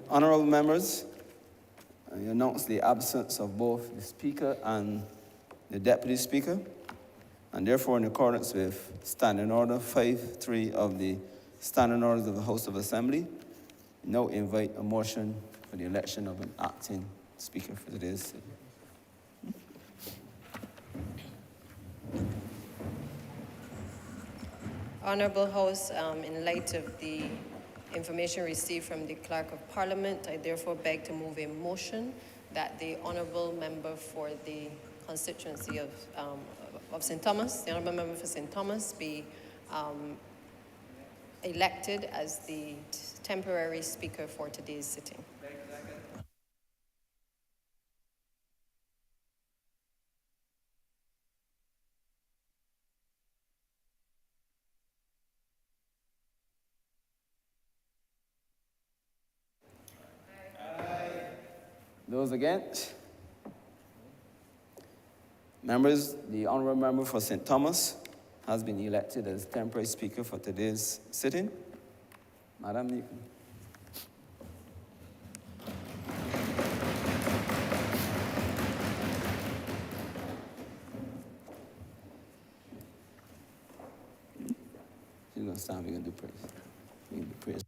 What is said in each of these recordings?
Honourable members, I announce the absence of both the Speaker and the Deputy Speaker, and therefore in accordance with Standing Order 5.3 of the Standing Orders of the House of Assembly, now invite a motion for the election of an acting Speaker for today's sitting. Honourable House, in light of the information received from the Clerk of Parliament, I therefore beg to move a motion that the Honourable Member for the constituency of St. Thomas, the Honourable Member for St. Thomas, be elected as the temporary Speaker for today's sitting. Those against? Members, the Honourable Member for St. Thomas has been elected as temporary Speaker for today's sitting. Madam, you can. She's going to stand, we're going to do praise. We're going to do praise.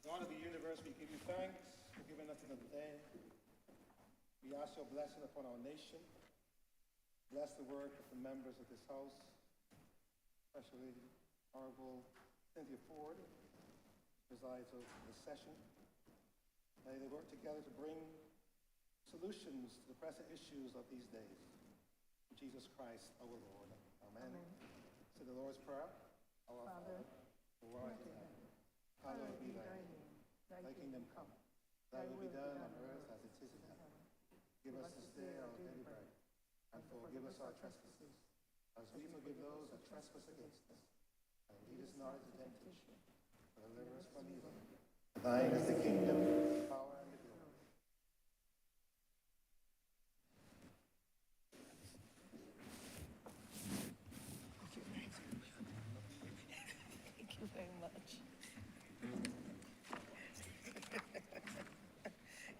God of the universe, we give you thanks for giving us another day. We ask your blessing upon our nation. Bless the work of the members of this house, especially Honourable Cynthia Ford, who presides over this session. May they work together to bring solutions to the pressing issues of these days. In Jesus Christ, our Lord. Amen. Say the Lord's Prayer. Our Father, who art in heaven, hallowed be thy name. Thy kingdom come. Thy will be done on earth as it is in heaven. Give us this day our daily bread, and forgive us our trespasses, as we forgive those that trespass against us. And lead us not into temptation, but deliver us from evil. Thine is the kingdom, the power, and the glory. Thank you very much.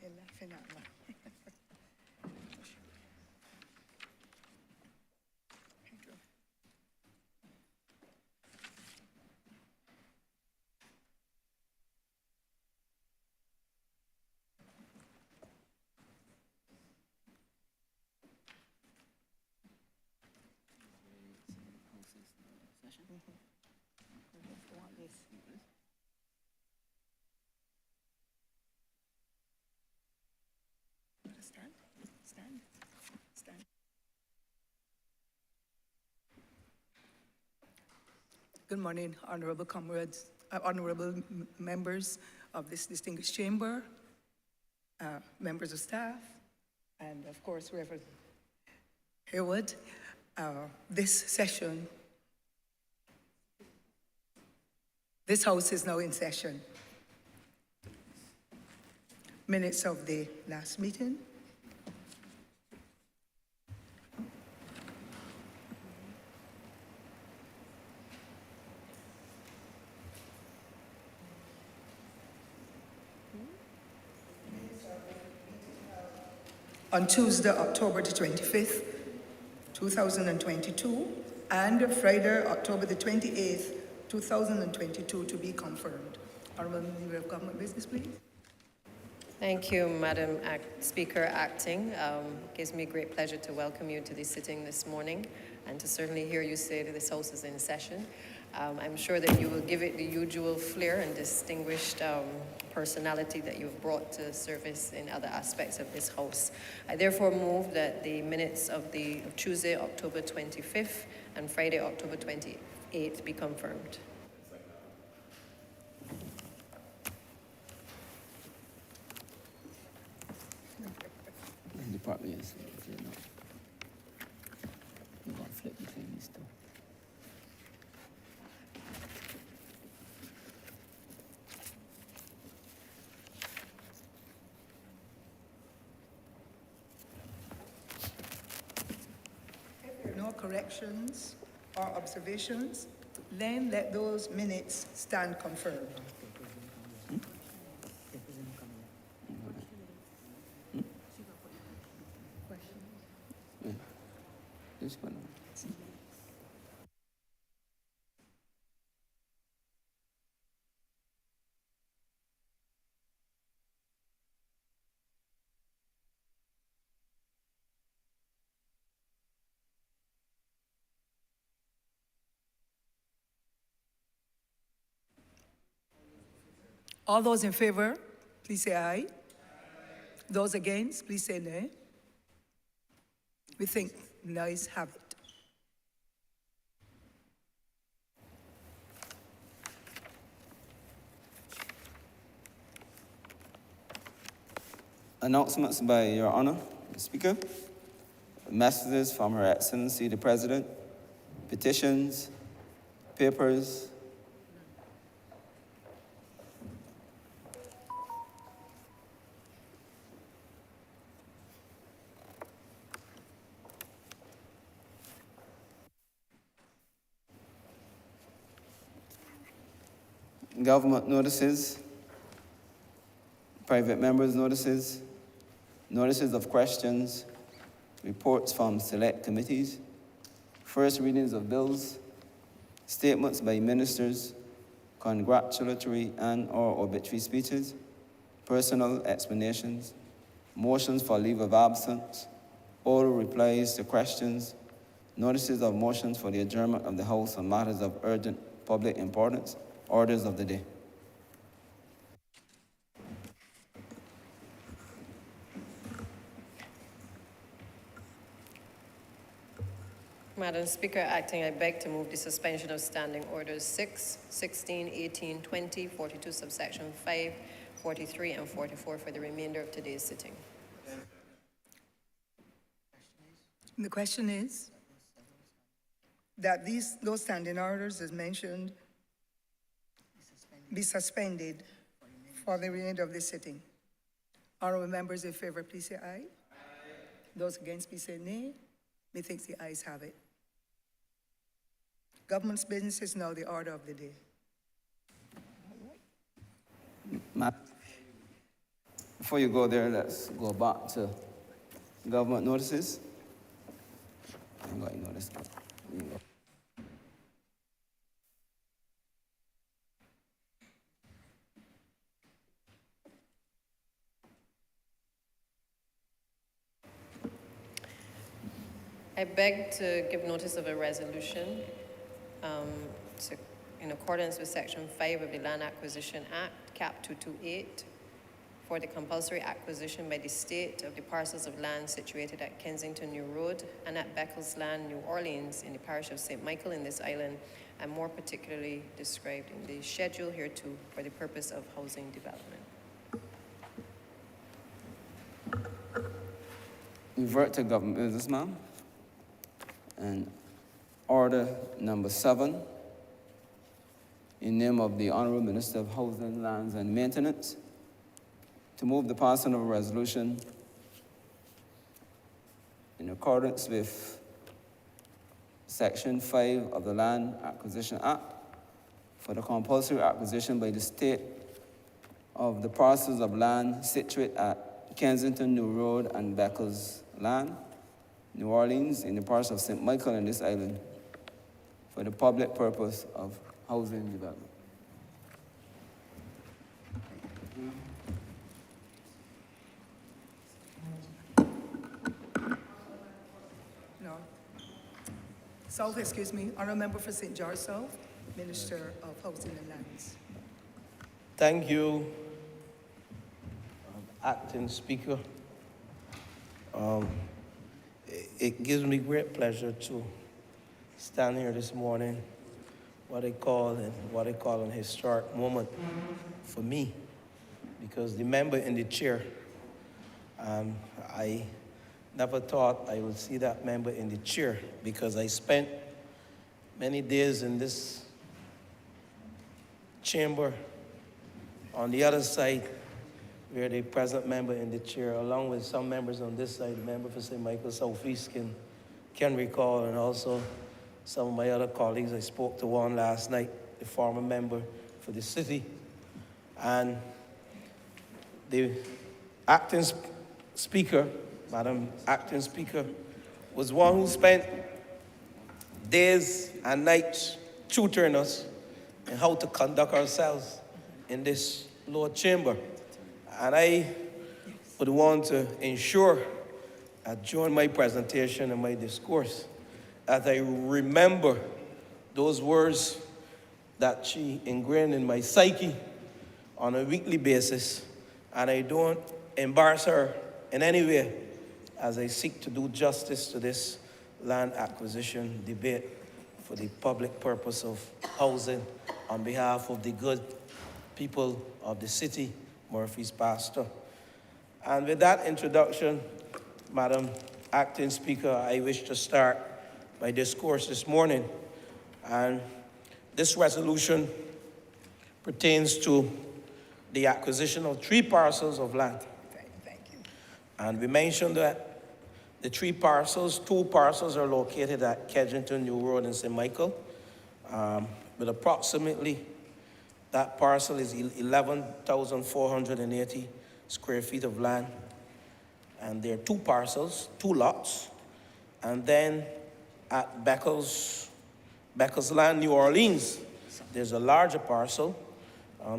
You're laughing at me. Thank you. I want this. Stand, stand, stand. Good morning, honorable comrades, honorable members of this distinguished chamber, members of staff, and of course, Reverend Haywood. This session, this house is now in session. Minutes of the last meeting. On Tuesday, October the 25th, 2022, and Friday, October the 28th, 2022, to be confirmed. Honourable Member of Government Business, please. Thank you, Madam Speaker Acting. Gives me great pleasure to welcome you to the sitting this morning and to certainly hear you say that this House is in session. I'm sure that you will give it the usual flair and distinguished personality that you've brought to service in other aspects of this House. I therefore move that the minutes of Tuesday, October 25th and Friday, October 28th be confirmed. probably is. If you're not, you're going to flip between these two. If there are no corrections or observations, then let those minutes stand confirmed. This one. All those in favor, please say aye. Those against, please say nay. We think the ayes have it. Announcements by Your Honor, the Speaker. Messages from Her Excellency the President. Petitions, papers. Government notices, private members' notices, notices of questions, reports from select committees, first readings of bills, statements by ministers, congratulatory and/or obituary speeches, personal explanations, motions for leave of absence, oral replies to questions, notices of motions for the adjournment of the House on matters of urgent public importance, orders of the day. Madam Speaker, acting, I beg to move the suspension of standing orders 6, 16, 18, 20, 42, subsection 5, 43, and 44 for the remainder of today's sitting. The question is that those standing orders, as mentioned, be suspended for the remainder of the sitting. Honourable members in favor, please say aye. Those against, please say nay. Methinks the ayes have it. Government's business is now the order of the day. Before you go there, let's go back to government notices. I ain't got any notice. Here you go. I beg to give notice of a resolution in accordance with Section 5 of the Land Acquisition Act, Cap 228, for the compulsory acquisition by the state of the parcels of land situated at Kensington New Road and at Beccles Land, New Orleans, in the parish of St. Michael in this island, and more particularly described in the schedule hereto for the purpose of housing development. Revert to government business, ma'am. And order number 7, in name of the Honourable Minister of Housing, Lands and Maintenance, to move the passing of a resolution in accordance with Section 5 of the Land Acquisition Act for the compulsory acquisition by the state of the parcels of land situated at Kensington New Road and Beccles Land, New Orleans, in the parish of St. Michael in this island, for the public purpose of housing development. No. South, excuse me, Honourable Member for St. George South, Minister of Housing and Lands. Thank you, Acting Speaker. It gives me great pleasure to stand here this morning, what I call an historic moment for me, because the member in the chair, I never thought I would see that member in the chair, because I spent many days in this chamber on the other side, where the present member in the chair, along with some members on this side, the member for St. Michael Southeast can recall, and also some of my other colleagues. I spoke to one last night, the former member for the city, and the acting speaker, Madam Acting Speaker, was one who spent days and nights tutoring us in how to conduct ourselves in this Lord Chamber. And I would want to ensure that during my presentation and my discourse, that I remember those words that she ingrained in my psyche on a weekly basis, and I don't embarrass her in any way as I seek to do justice to this land acquisition debate for the public purpose of housing on behalf of the good people of the city, Murphy's Pastor. And with that introduction, Madam Acting Speaker, I wish to start my discourse this morning. And this resolution pertains to the acquisition of 3 parcels of land. Thank you. And we mentioned that the 3 parcels, 2 parcels are located at Kedgington New Road in St. Michael, with approximately, that parcel is 11,480 square feet of land. And there are 2 parcels, 2 lots. And then at Beckles Land, New Orleans, there's a larger parcel,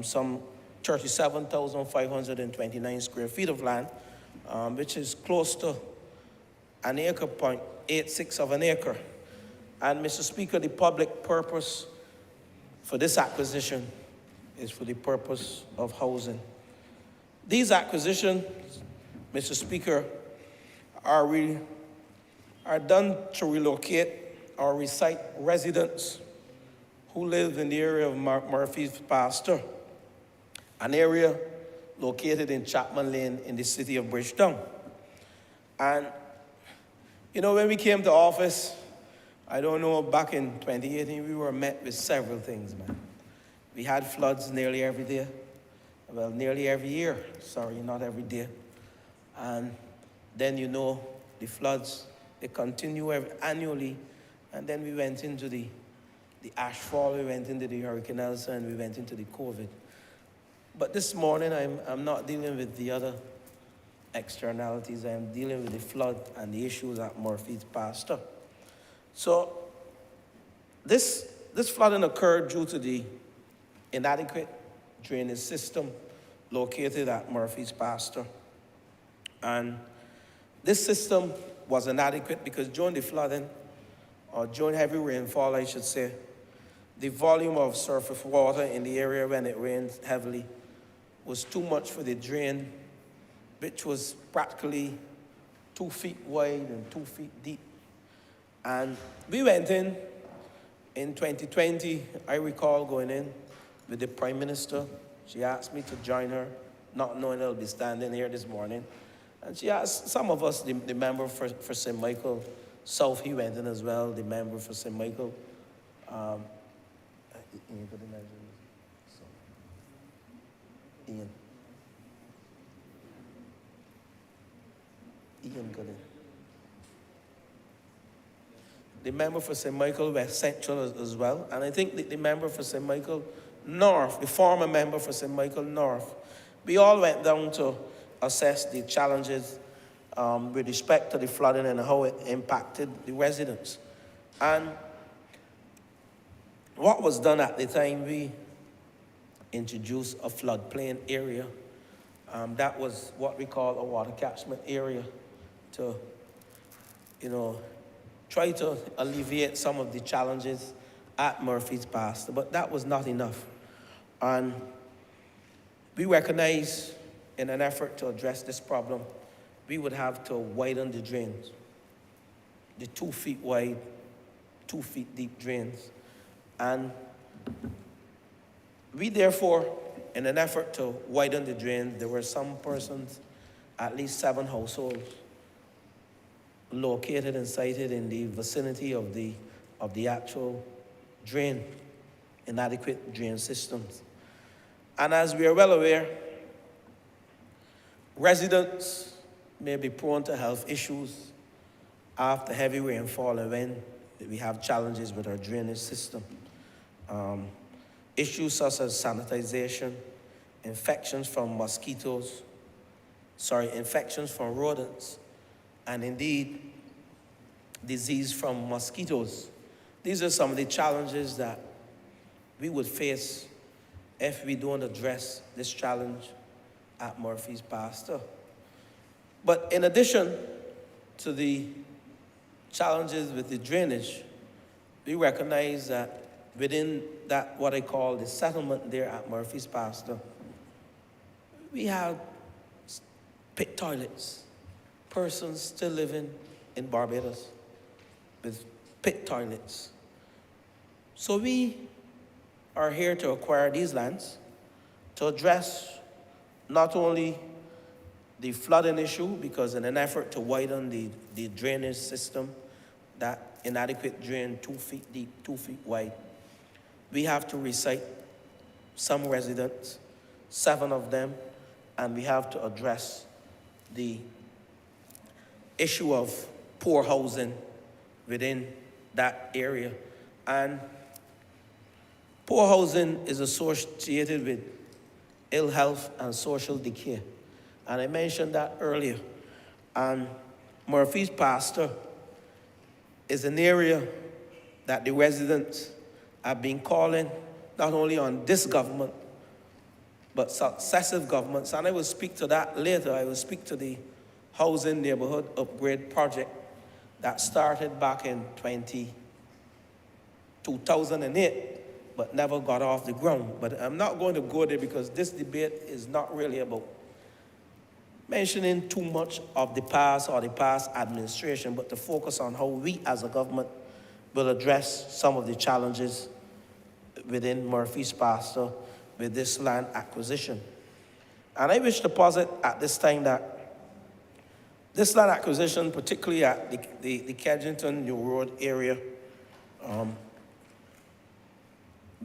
some 37,529 square feet of land, which is close to an acre, 0.86 of an acre. And Mr. Speaker, the public purpose for this acquisition is for the purpose of housing. These acquisitions, Mr. Speaker, are done to relocate or recite residents who live in the area of Murphy's Pasture, an area located in Chapman Lane in the city of Bridgetown. And, you know, when we came to office, I don't know, back in 2018, we were met with several things, man. We had floods nearly every day. Well, nearly every year. Sorry, not every day. And then, you know, the floods, they continue annually. And then we went into the ashfall, we went into the Hurricane Elsa, and we went into the COVID. But this morning, I'm not dealing with the other externalities. I'm dealing with the flood and the issues at Murphy's Pasture. So this flooding occurred due to the inadequate drainage system located at Murphy's Pasture. And this system was inadequate because during the flooding, or during heavy rainfall, I should say, the volume of surface water in the area when it rains heavily was too much for the drain, which was practically 2 feet wide and 2 feet deep. And we went in 2020, I recall going in with the Prime Minister. She asked me to join her, not knowing I'll be standing here this morning. And she asked some of us, the member for St. Michael South, he went in as well, the member for St. Michael. Ian, could imagine this? Ian. Ian Gooden. The member for St. Michael West Central as well. And I think the member for St. Michael North, the former member for St. Michael North, we all went down to assess the challenges with respect to the flooding and how it impacted the residents. And what was done at the time, we introduced a floodplain area. That was what we call a water catchment area to, you know, try to alleviate some of the challenges at Murphy's Pasture, but that was not enough. And we recognize in an effort to address this problem, we would have to widen the drains, the 2 feet wide, 2 feet deep drains. And we therefore, in an effort to widen the drains, there were some persons, at least 7 households, located and sited in the vicinity of the actual drain, inadequate drain systems. And as we are well aware, residents may be prone to health issues after heavy rainfall and when we have challenges with our drainage system. Issues such as sanitization, infections from infections from rodents, and indeed disease from mosquitoes. These are some of the challenges that we would face if we don't address this challenge at Murphy's Pasture. But in addition to the challenges with the drainage, we recognize that within that, what I call the settlement there at Murphy's Pasture, we have pit toilets. Persons still living in Barbados with pit toilets. So we are here to acquire these lands to address not only the flooding issue, because in an effort to widen the drainage system, that inadequate drain 2 feet deep, 2 feet wide, we have to recite some residents, 7 of them, and we have to address the issue of poor housing within that area. And poor housing is associated with ill health and social decay. And I mentioned that earlier. And Murphy's Pasture is an area that the residents have been calling not only on this government, but successive governments. And I will speak to that later. I will speak to the Housing Neighborhood Upgrade Project that started back in 2008, but never got off the ground. But I'm not going to go there because this debate is not really about mentioning too much of the past or the past administration, but to focus on how we as a government will address some of the challenges within Murphy's Pasture with this land acquisition. And I wish to posit at this time that this land acquisition, particularly at the Kedgington New Road area,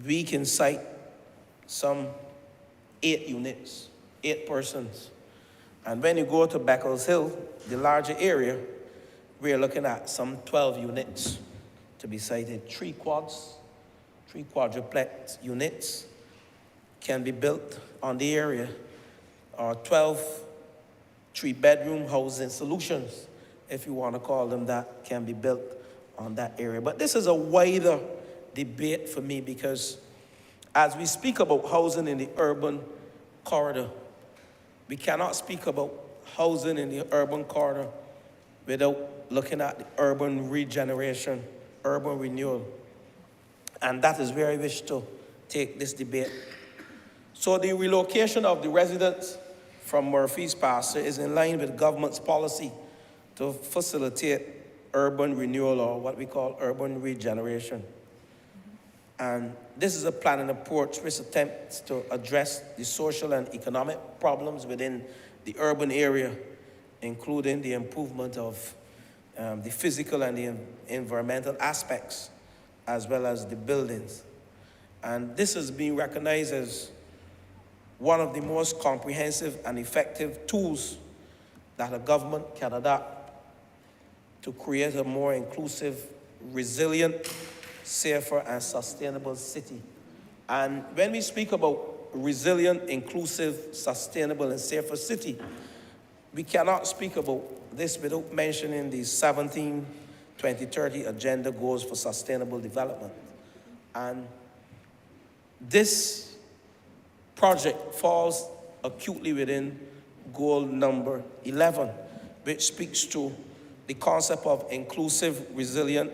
we can cite some 8 units, 8 persons. And when you go to Beckles Hill, the larger area, we are looking at some 12 units to be cited. 3 quadruplex units can be built on the area, or 12 3-bedroom housing solutions, if you want to call them that, can be built on that area. But this is a wider debate for me, because as we speak about housing in the urban corridor, we cannot speak about housing in the urban corridor without looking at the urban regeneration, urban renewal. And that is where I wish to take this debate. So the relocation of the residents from Murphy's Pasture is in line with government's policy to facilitate urban renewal, or what we call urban regeneration. And this is a planning approach which attempts to address the social and economic problems within the urban area, including the improvement of the physical and the environmental aspects, as well as the buildings. And this has been recognized as one of the most comprehensive and effective tools that a government can adopt to create a more inclusive, resilient, safer, and sustainable city. And when we speak about resilient, inclusive, sustainable, and safer city, we cannot speak about this without mentioning the 17 2030 Agenda Goals for Sustainable Development. And this project falls acutely within goal number 11, which speaks to the concept of inclusive, resilient,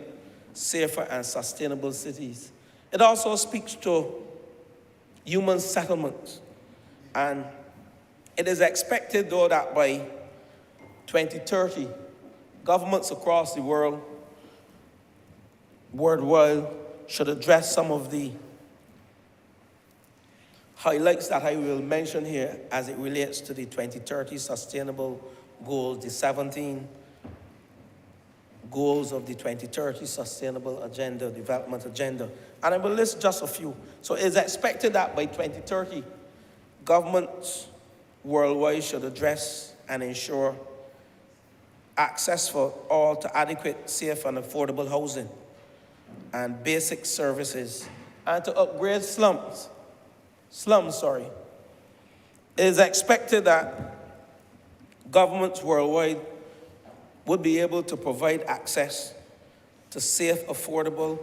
safer, and sustainable cities. It also speaks to human settlements. And it is expected, though, that by 2030, governments across the world, worldwide, should address some of the highlights that I will mention here as it relates to the 2030 Sustainable Goals, the 17 goals of the 2030 Sustainable Agenda, Development Agenda. And I will list just a few. So it is expected that by 2030, governments worldwide should address and ensure access for all to adequate, safe, and affordable housing and basic services, and to upgrade slums. It is expected that governments worldwide would be able to provide access to safe, affordable,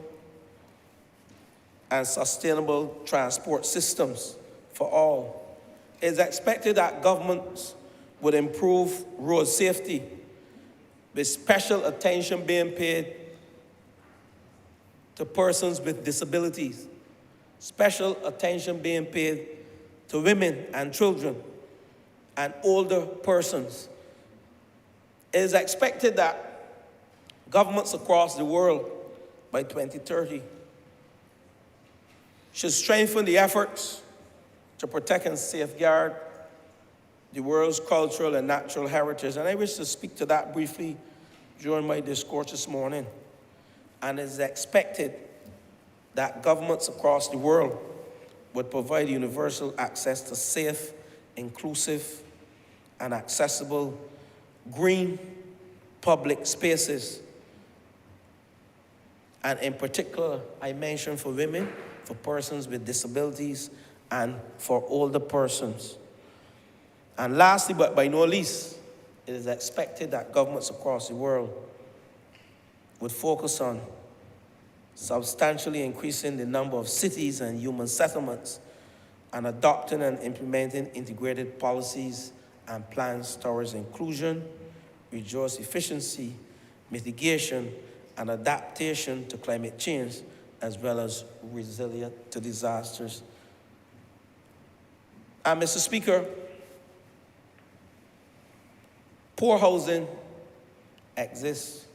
and sustainable transport systems for all. It is expected that governments would improve road safety, with special attention being paid to persons with disabilities, special attention being paid to women and children and older persons. It is expected that governments across the world by 2030 should strengthen the efforts to protect and safeguard the world's cultural and natural heritage. And I wish to speak to that briefly during my discourse this morning. And it is expected that governments across the world would provide universal access to safe, inclusive, and accessible green public spaces. And in particular, I mention for women, for persons with disabilities, and for older persons. And lastly, but by no least, it is expected that governments across the world would focus on substantially increasing the number of cities and human settlements and adopting and implementing integrated policies and plans towards inclusion, resource efficiency, mitigation, and adaptation to climate change, as well as resilient to disasters. And Mr. Speaker, poor housing exists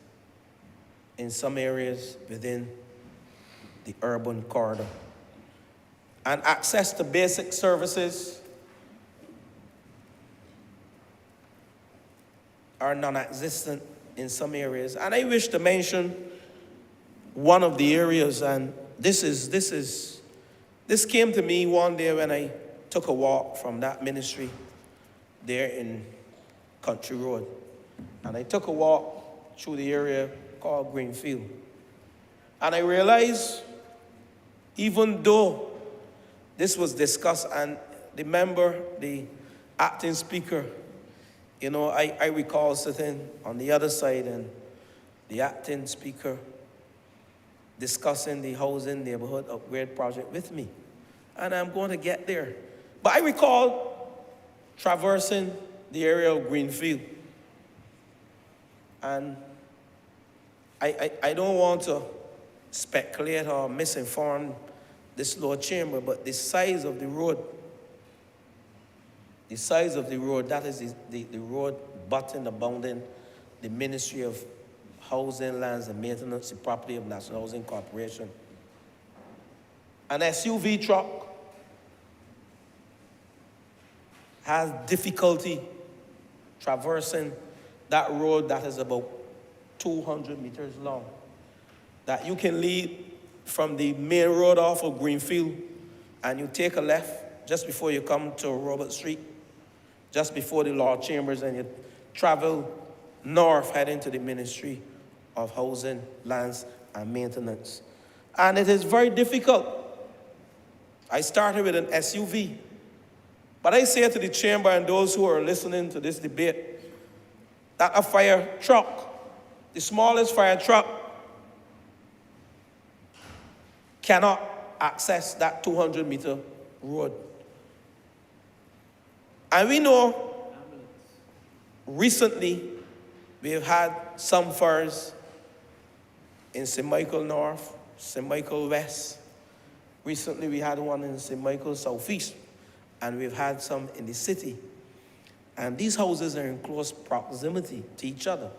in some areas within the urban corridor. And access to basic services are non-existent in some areas. And I wish to mention one of the areas, and this came to me one day when I took a walk from that ministry there in Country Road. And I took a walk through the area called Greenfield. And I realized, even though this was discussed, and the acting speaker, I recall sitting on the other side and the acting speaker discussing the housing neighborhood upgrade project with me. And I'm going to get there. But I recall traversing the area of Greenfield. And I don't want to speculate or misinform this Lord Chamber, but the size of the road, that is the road butting, abounding the Ministry of Housing, Lands and Maintenance, the property of National Housing Corporation. An SUV truck has difficulty traversing that road that is about 200 meters long, that you can leave from the main road off of Greenfield and you take a left just before you come to Robert Street, just before the Lord Chambers, and you travel north heading to the Ministry of Housing, Lands and Maintenance. And it is very difficult. I started with an SUV, but I say to the chamber and those who are listening to this debate that a fire truck, the smallest fire truck, cannot access that 200-meter road. And we know recently we've had some fires in St. Michael North, St. Michael West. Recently we had one in St. Michael Southeast, and we've had some in the city. And these houses are in close proximity to each other.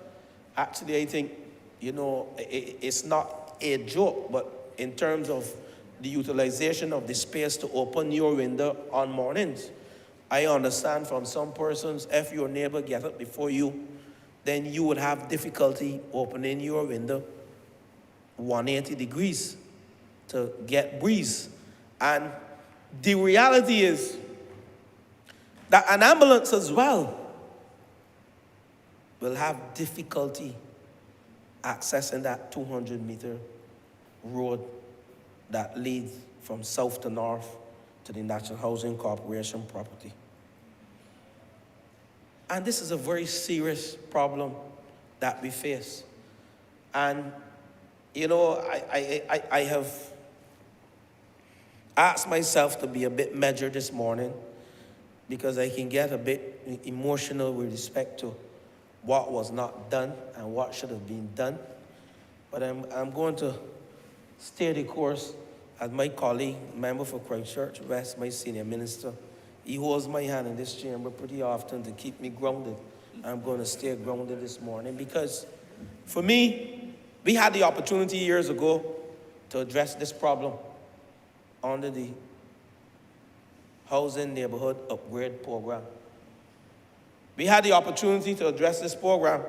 Actually, I think, it's not a joke, but in terms of the utilization of the space to open your window on mornings, I understand from some persons, if your neighbor gets up before you, then you would have difficulty opening your window 180 degrees to get breeze. And the reality is that an ambulance as well will have difficulty accessing that 200-meter road that leads from south to north to the National Housing Corporation property. And this is a very serious problem that we face. And, you know, I have asked myself to be a bit measured this morning because I can get a bit emotional with respect to what was not done and what should have been done. But I'm going to stay the course as my colleague, member for Christchurch West, my senior minister. He holds my hand in this chamber pretty often to keep me grounded. I'm going to stay grounded this morning because for me, we had the opportunity years ago to address this problem under the Housing Neighborhood Upgrade Program. We had the opportunity to address this program,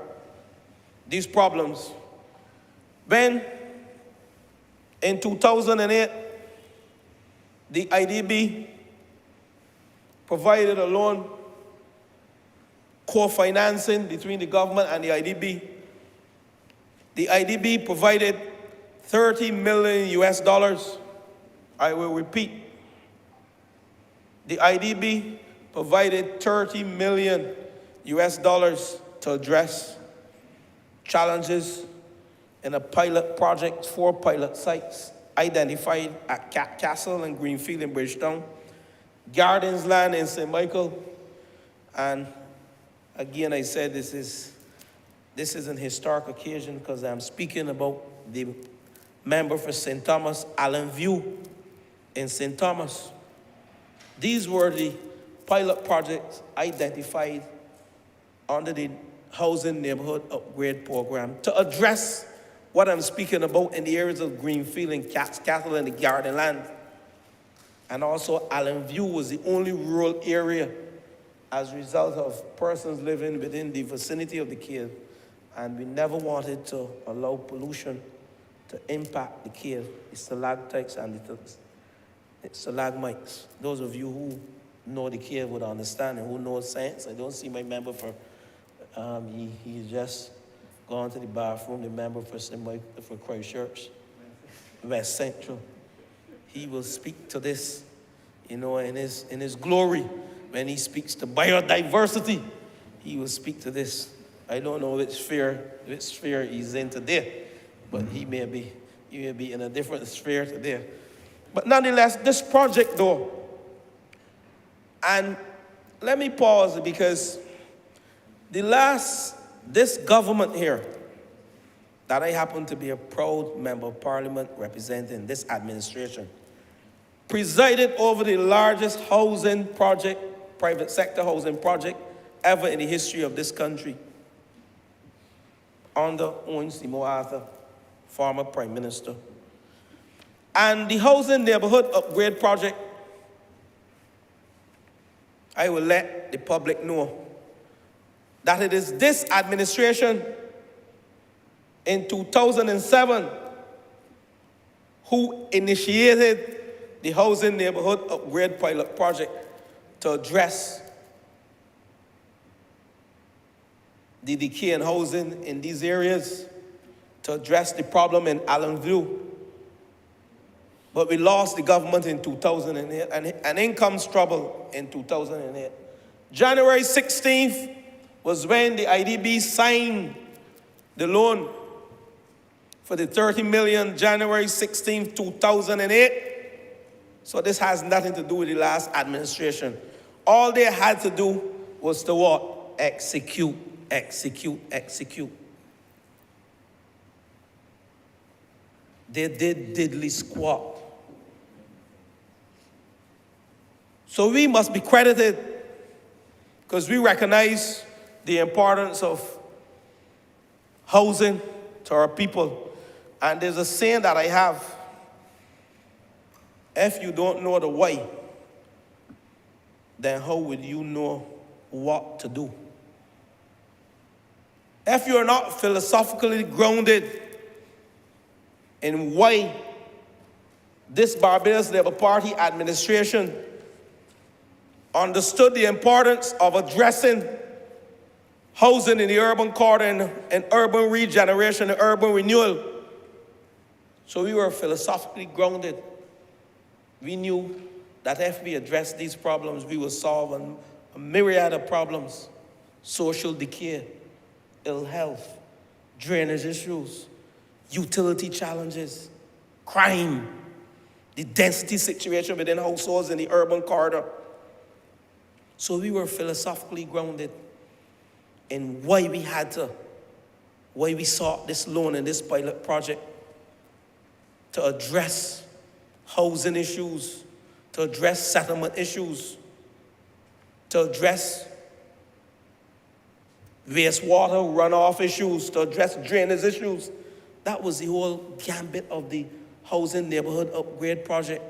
these problems, when in 2008, the IDB provided a loan co-financing between the government and the IDB. The IDB provided $30 million US. I will repeat. The IDB provided $30 million US to address challenges in a pilot project, 4 pilot sites identified at Castle and Greenfield in Bridgetown, Gardens Land in St. Michael, and again I said this is an historic occasion because I'm speaking about the member for St. Thomas, Allen View in St. Thomas. These were the pilot projects identified under the Housing Neighborhood Upgrade Program to address what I'm speaking about in the areas of Greenfield and Castle and the Garden Land. And also Allen View was the only rural area as a result of persons living within the vicinity of the cave. And we never wanted to allow pollution to impact the cave, the stalactites and the stalagmites. Those of you who know the cave would understand and who know science. I don't see my member for, he's just gone to the bathroom, the member for Christchurch, West Central. He will speak to this, you know, in his glory. When he speaks to biodiversity, he will speak to this. I don't know which sphere he's in today, but he may be in a different sphere today. But nonetheless, this project though, and let me pause because this government here, that I happen to be a proud member of parliament representing this administration, presided over the largest housing project, private sector housing project ever in the history of this country under Owen Seymour Arthur, former Prime Minister. And the Housing Neighborhood Upgrade Project, I will let the public know that it is this administration in 2007 who initiated the Housing Neighborhood Upgrade Pilot Project to address the decay in housing in these areas, to address the problem in Allen View. But we lost the government in 2008, and in comes trouble in 2008. January 16th was when the IDB signed the loan for the $30 million, January 16th, 2008. So this has nothing to do with the last administration. All they had to do was to what? Execute, execute, execute. They did diddly squat. So we must be credited because we recognize the importance of housing to our people. And there's a saying that I have: if you don't know the why, then how would you know what to do? if you're not philosophically grounded in why this Barbados Labour Party administration understood the importance of addressing housing in the urban core and urban regeneration and urban renewal. So we were philosophically grounded. We knew that if we addressed these problems, we would solve a myriad of problems: social decay, ill health, drainage issues, utility challenges, crime, the density situation within households in the urban corridor. So we were philosophically grounded in why we sought this loan and this pilot project, to address housing issues, to address settlement issues, to address wastewater runoff issues, to address drainage issues. That was the whole gambit of the housing neighborhood upgrade project.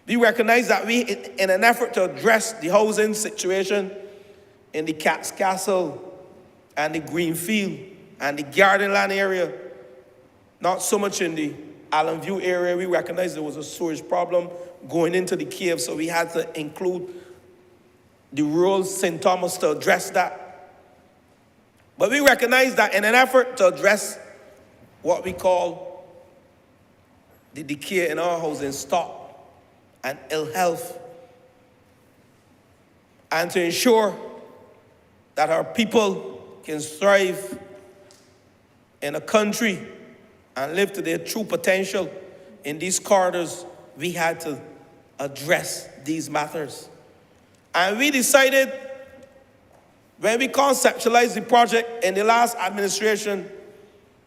We recognize that we, in an effort to address the housing situation in the Cat's Castle and the Greenfield and the Garden Land area, not so much in the Allen View area, we recognized there was a sewage problem going into the cave, so we had to include the rural St. Thomas to address that. But we recognize that in an effort to address what we call the decay in our housing stock and ill health, and to ensure that our people can thrive in a country and live to their true potential in these corridors, we had to address these matters. And we decided, when we conceptualized the project in the last administration,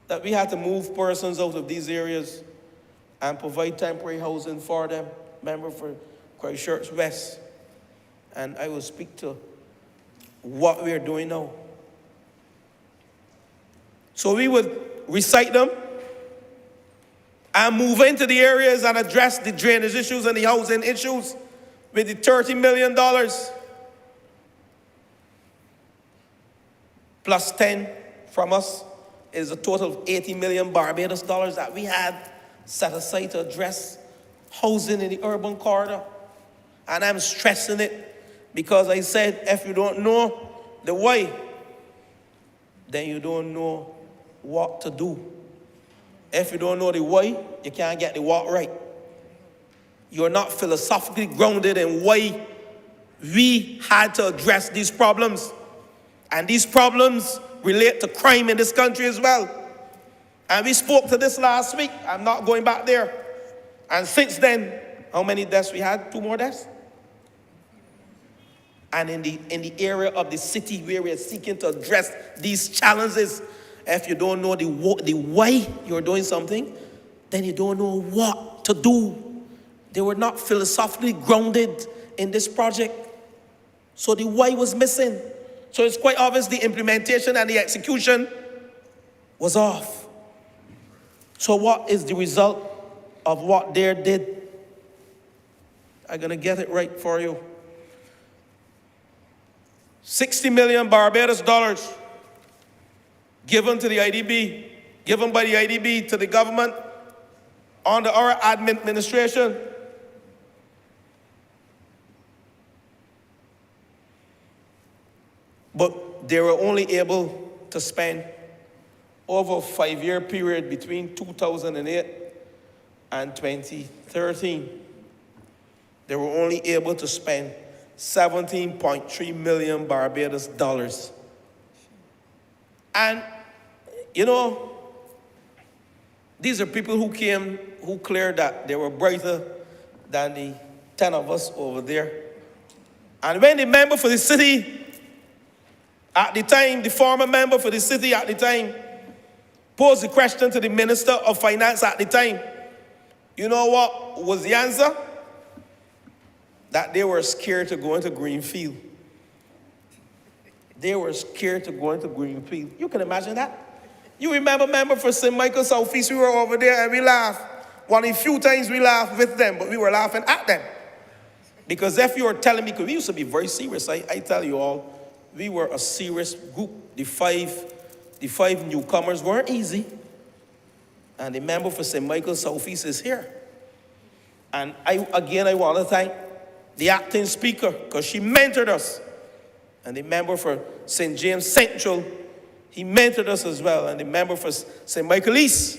that we had to move persons out of these areas and provide temporary housing for them. Member for Christchurch West. And I will speak to what we are doing now. So we would recite them and move into the areas and address the drainage issues and the housing issues with the $30 million plus 10 from us is a total of 80 million Barbados dollars that we had set aside to address housing in the urban corridor. And I'm stressing it because I said, if you don't know the why, then you don't know what to do. If you don't know the why, you can't get the what right. You're not philosophically grounded in why we had to address these problems. And these problems relate to crime in this country as well. And we spoke to this last week. I'm not going back there. And since then, how many deaths we had? 2 more deaths? And in the area of the city where we are seeking to address these challenges, if you don't know the why you're doing something, then you don't know what to do. They were not philosophically grounded in this project. So the why was missing. So it's quite obvious the implementation and the execution was off. So what is the result of what they did? I'm going to get it right for you. 60 million Barbados dollars given to the IDB, given by the IDB to the government under our administration. But they were only able to spend over a 5-year period between 2008 and 2013. They were only able to spend 17.3 million Barbados dollars. And, you know, these are people who came, who cleared that they were brighter than the 10 of us over there. And when the member for the city at the time, the former member for the city at the time, posed the question to the Minister of Finance at the time, you know what was the answer? That they were scared to go into Greenfield. They were scared to go into Greenfield. You can imagine that? You remember, member for St. Michael Southeast, we were over there and we laughed. One of the few times we laughed with them, but we were laughing at them. Because if you were telling me, because we used to be very serious, I tell you all, we were a serious group. The 5 The 5 newcomers weren't easy. And the member for St. Michael Southeast is here. And I want to thank the acting speaker, because she mentored us. And the member for St. James Central, he mentored us as well. And the member for St. Michael East,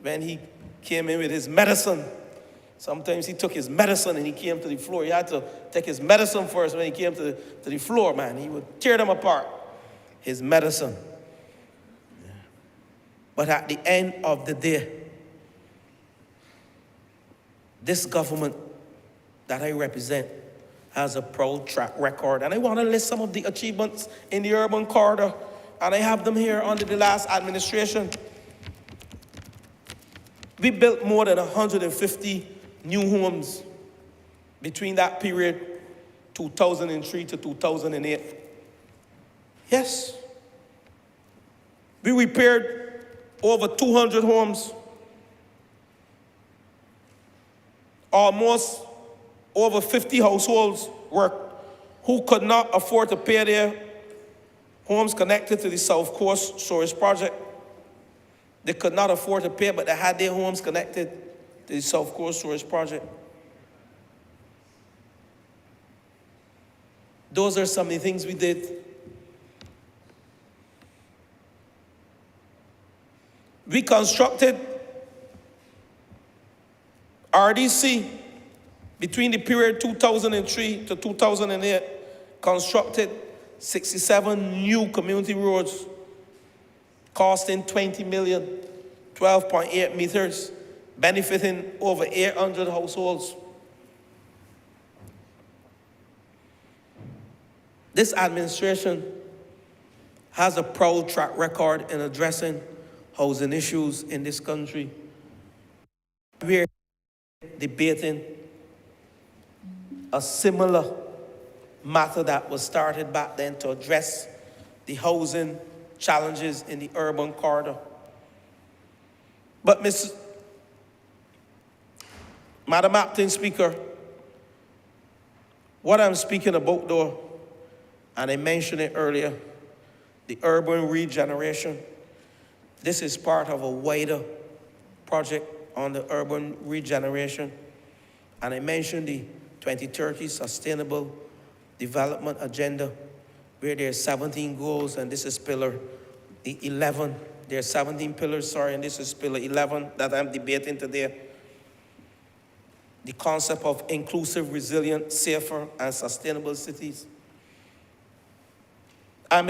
when he came in with his medicine, sometimes he took his medicine and he came to the floor. He had to take his medicine first when he came to the floor, man. He would tear them apart, his medicine. Yeah. But at the end of the day, this government that I represent has a proud track record. And I want to list some of the achievements in the urban corridor. And I have them here under the last administration. We built more than 150 new homes between that period, 2003 to 2008. Yes. We repaired over 200 homes. Almost over 50 households who could not afford to pay their homes connected to the South Coast Storage Project. They could not afford to pay, but they had their homes connected to the South Coast Storage Project. Those are some of the things we did. We constructed RDC between the period 2003 to 2008, constructed 67 new community roads costing $20 million, 12.8 meters, benefiting over 800 households. This administration has a proud track record in addressing housing issues in this country. We're debating a similar matter that was started back then to address the housing challenges in the urban corridor. But Madam Acting Speaker, what I'm speaking about though, and I mentioned it earlier, the urban regeneration, this is part of a wider project on the urban regeneration. And I mentioned the 2030 Sustainable Development Agenda, where there are 17 goals, and this is pillar 11. There are 17 pillars, and this is pillar 11 that I'm debating today. The concept of inclusive, resilient, safer, and sustainable cities. And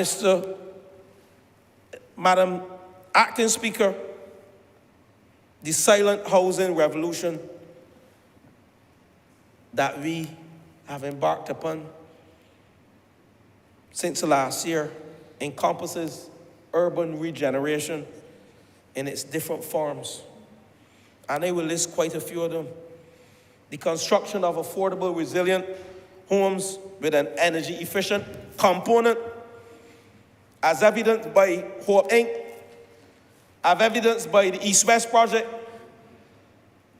Madam Acting Speaker, the silent housing revolution that we have embarked upon since last year encompasses urban regeneration in its different forms. And I will list quite a few of them. The construction of affordable, resilient homes with an energy efficient component, as evidenced by Hope Inc., as evidenced by the East-West project,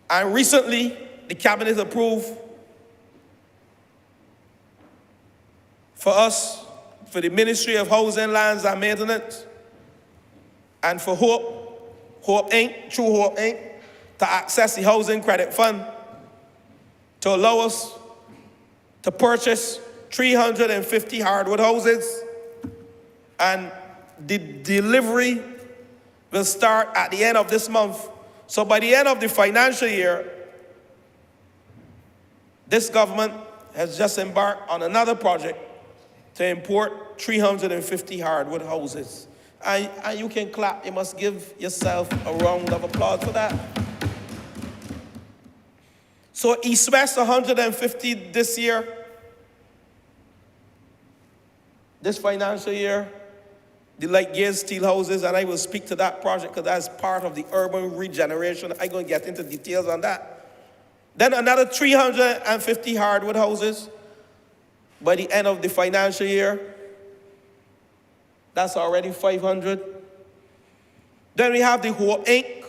and recently the Cabinet approved for us, for the Ministry of Housing, Lands and Maintenance, and for Hope Inc., through Hope Inc., to access the Housing Credit Fund to allow us to purchase 350 hardwood houses, and the delivery will start at the end of this month. So by the end of the financial year, this government has just embarked on another project to import 350 hardwood houses. And you can clap, you must give yourself a round of applause for that. So East-West 150 this year, this financial year, the light gauge steel houses, and I will speak to that project because that's part of the urban regeneration. I'm going to get into details on that. Then another 350 hardwood houses by the end of the financial year. That's already 500. Then we have the Hope Inc.,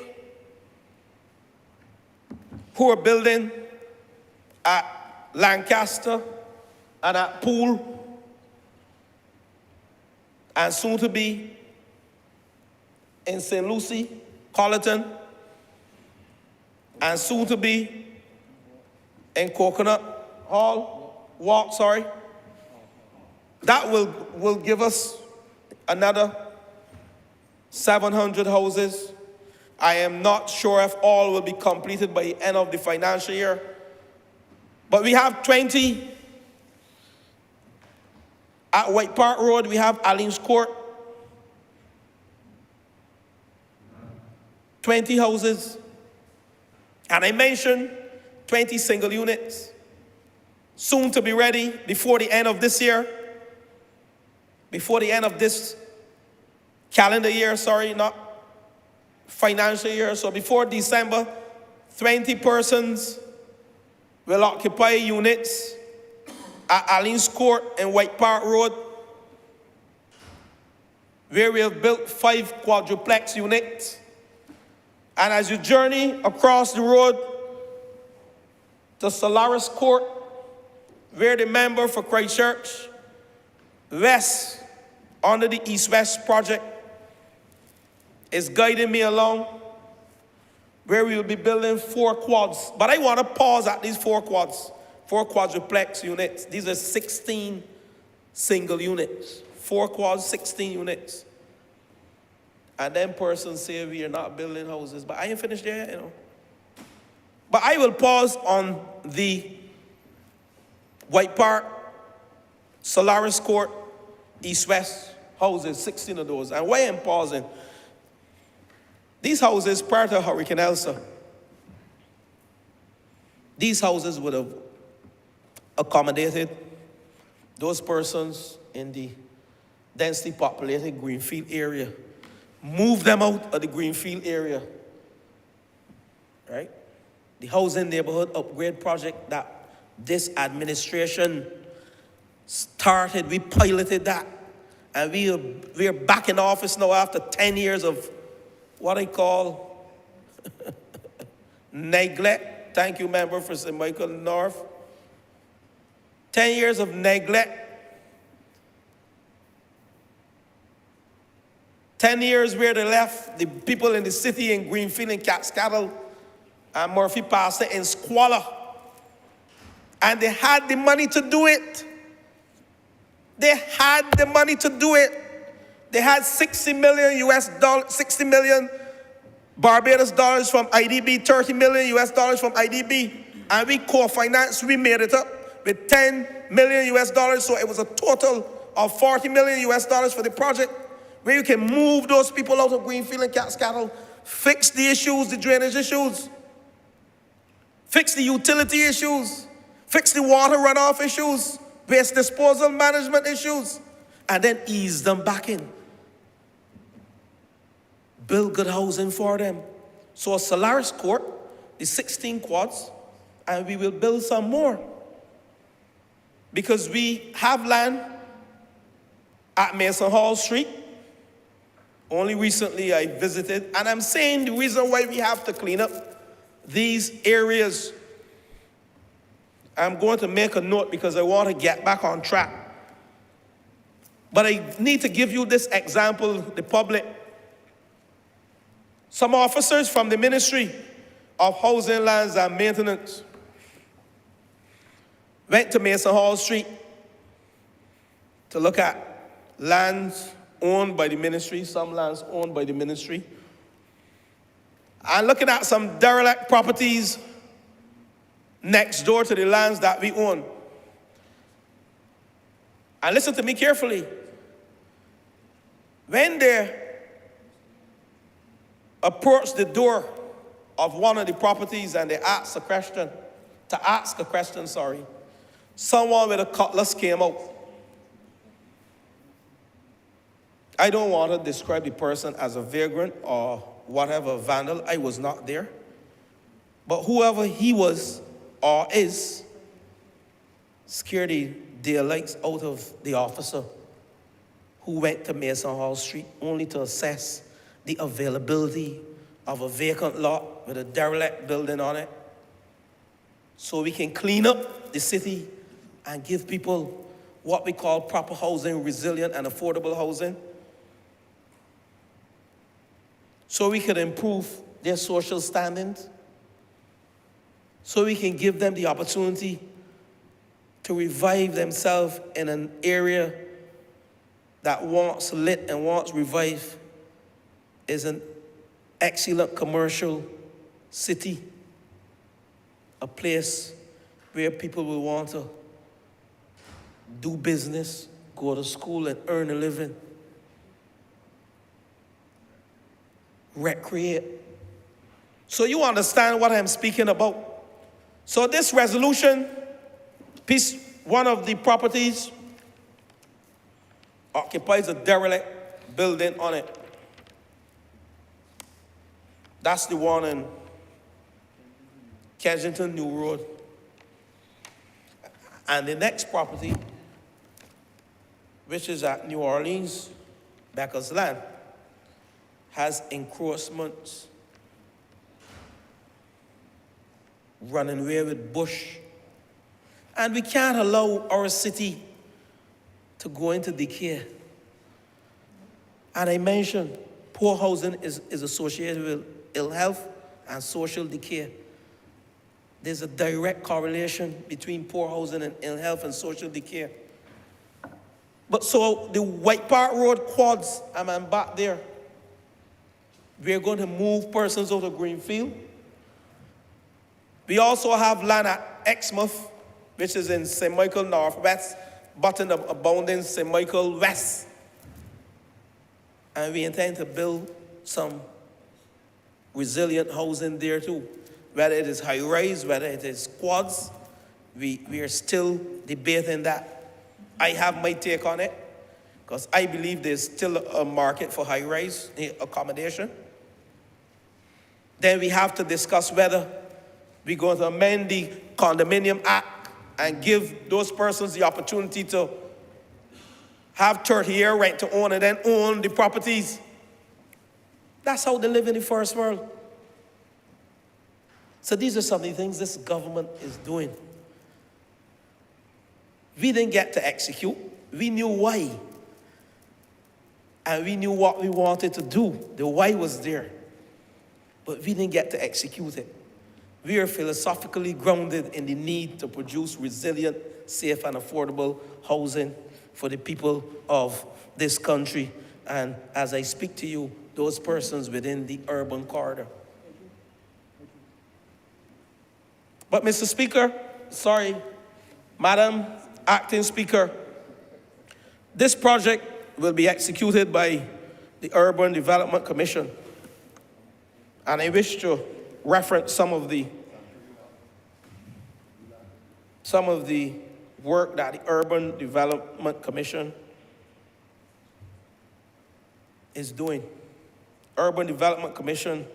who are building at Lancaster and at Poole, and soon to be in St. Lucie, Colleton, and soon to be in Coconut Walk, sorry. That will give us another 700 houses. I am not sure if all will be completed by the end of the financial year. But we have 20 at White Park Road. We have Allen's Court. 20 houses. And I mentioned 20 single units. Soon to be ready before the end of this year. Before the end of this calendar year, sorry, not financial year. So before December, 20 persons will occupy units at Allen's Court and White Park Road, where we have built 5 quadruplex units. And as you journey across the road to Solaris Court, where the member for Christchurch West under the East-West project is guiding me along, where we will be building 4 quads. But I want to pause at these 4 quads, 4 quadruplex units. These are 16 single units. 4 quads, 16 units. And then persons say we are not building houses, but I ain't finished there yet, you know. But I will pause on the White Park, Solaris Court, East-West houses, 16 of those. And why I'm pausing, these houses prior to Hurricane Elsa, these houses would have accommodated those persons in the densely populated Greenfield area, move them out of the Greenfield area, right? The housing neighborhood upgrade project that this administration started, we piloted that. And we are back in office now after 10 years of what I call neglect. Thank you, member for St. Michael North. 10 years of neglect. 10 years where they left the people in the city in Greenfield and Catskill and Murphy Pastor in squalor. And they had the money to do it. They had the money to do it. They had 60 million US dollars, 60 million Barbados dollars from IDB, 30 million US dollars from IDB. And we co-financed, we made it up with 10 million US dollars. So it was a total of 40 million US dollars for the project, where you can move those people out of Greenfield and Catskill, fix the issues, the drainage issues, fix the utility issues, fix the water runoff issues, waste disposal management issues, and then ease them back in. Build good housing for them. So Solaris Court, the 16 quads, and we will build some more. Because we have land at Mason Hall Street. Only recently I visited, and I'm saying the reason why we have to clean up these areas. I'm going to make a note because I want to get back on track. But I need to give you this example, the public. Some officers from the Ministry of Housing, Lands and Maintenance went to Mason Hall Street to look at lands owned by the ministry, some lands owned by the ministry, and looking at some derelict properties next door to the lands that we own. And listen to me carefully. When they approached the door of one of the properties and they asked a question, someone with a cutlass came out. I don't want to describe the person as a vagrant or whatever, vandal. I was not there. But whoever he was or is scared the daylights out of the officer who went to Mason Hall Street only to assess the availability of a vacant lot with a derelict building on it, so we can clean up the city and give people what we call proper housing, resilient and affordable housing. so we can improve their social standings, so we can give them the opportunity to revive themselves in an area that wants lit and wants revive, is an excellent commercial city, a place where people will want to do business, go to school and earn a living, recreate. So you understand what I'm speaking about. So this resolution, one of the properties occupies a derelict building on it. That's the one in Kensington New Road. And the next property, which is at New Orleans, Becker's Land, has encroachments running away with bush. And we can't allow our city to go into decay. And I mentioned poor housing is associated with ill health and social decay. There's a direct correlation between poor housing and ill health and social decay. But so the White Park Road quads, I'm back there. We're going to move persons out of Greenfield. We also have land at Exmouth, which is in St. Michael Northwest, but in the abounding St. Michael West. And we intend to build some resilient housing there too. Whether it is high-rise, whether it is quads, we are still debating that. I have my take on it, because I believe there's still a market for high-rise accommodation. Then we have to discuss whether we're going to amend the Condominium Act and give those persons the opportunity to have 30-year right to own and then own the properties. That's how they live in the first world. So these are some of the things this government is doing. We didn't get to execute. We knew why. And we knew what we wanted to do. The why was there. But we didn't get to execute it. We are philosophically grounded in the need to produce resilient, safe, and affordable housing for the people of this country. And as I speak to you, those persons within the urban corridor. But Mr. Speaker, Madam Acting Speaker, this project will be executed by the Urban Development Commission. And I wish to reference some of the work that the Urban Development Commission is doing. Urban Development Commission,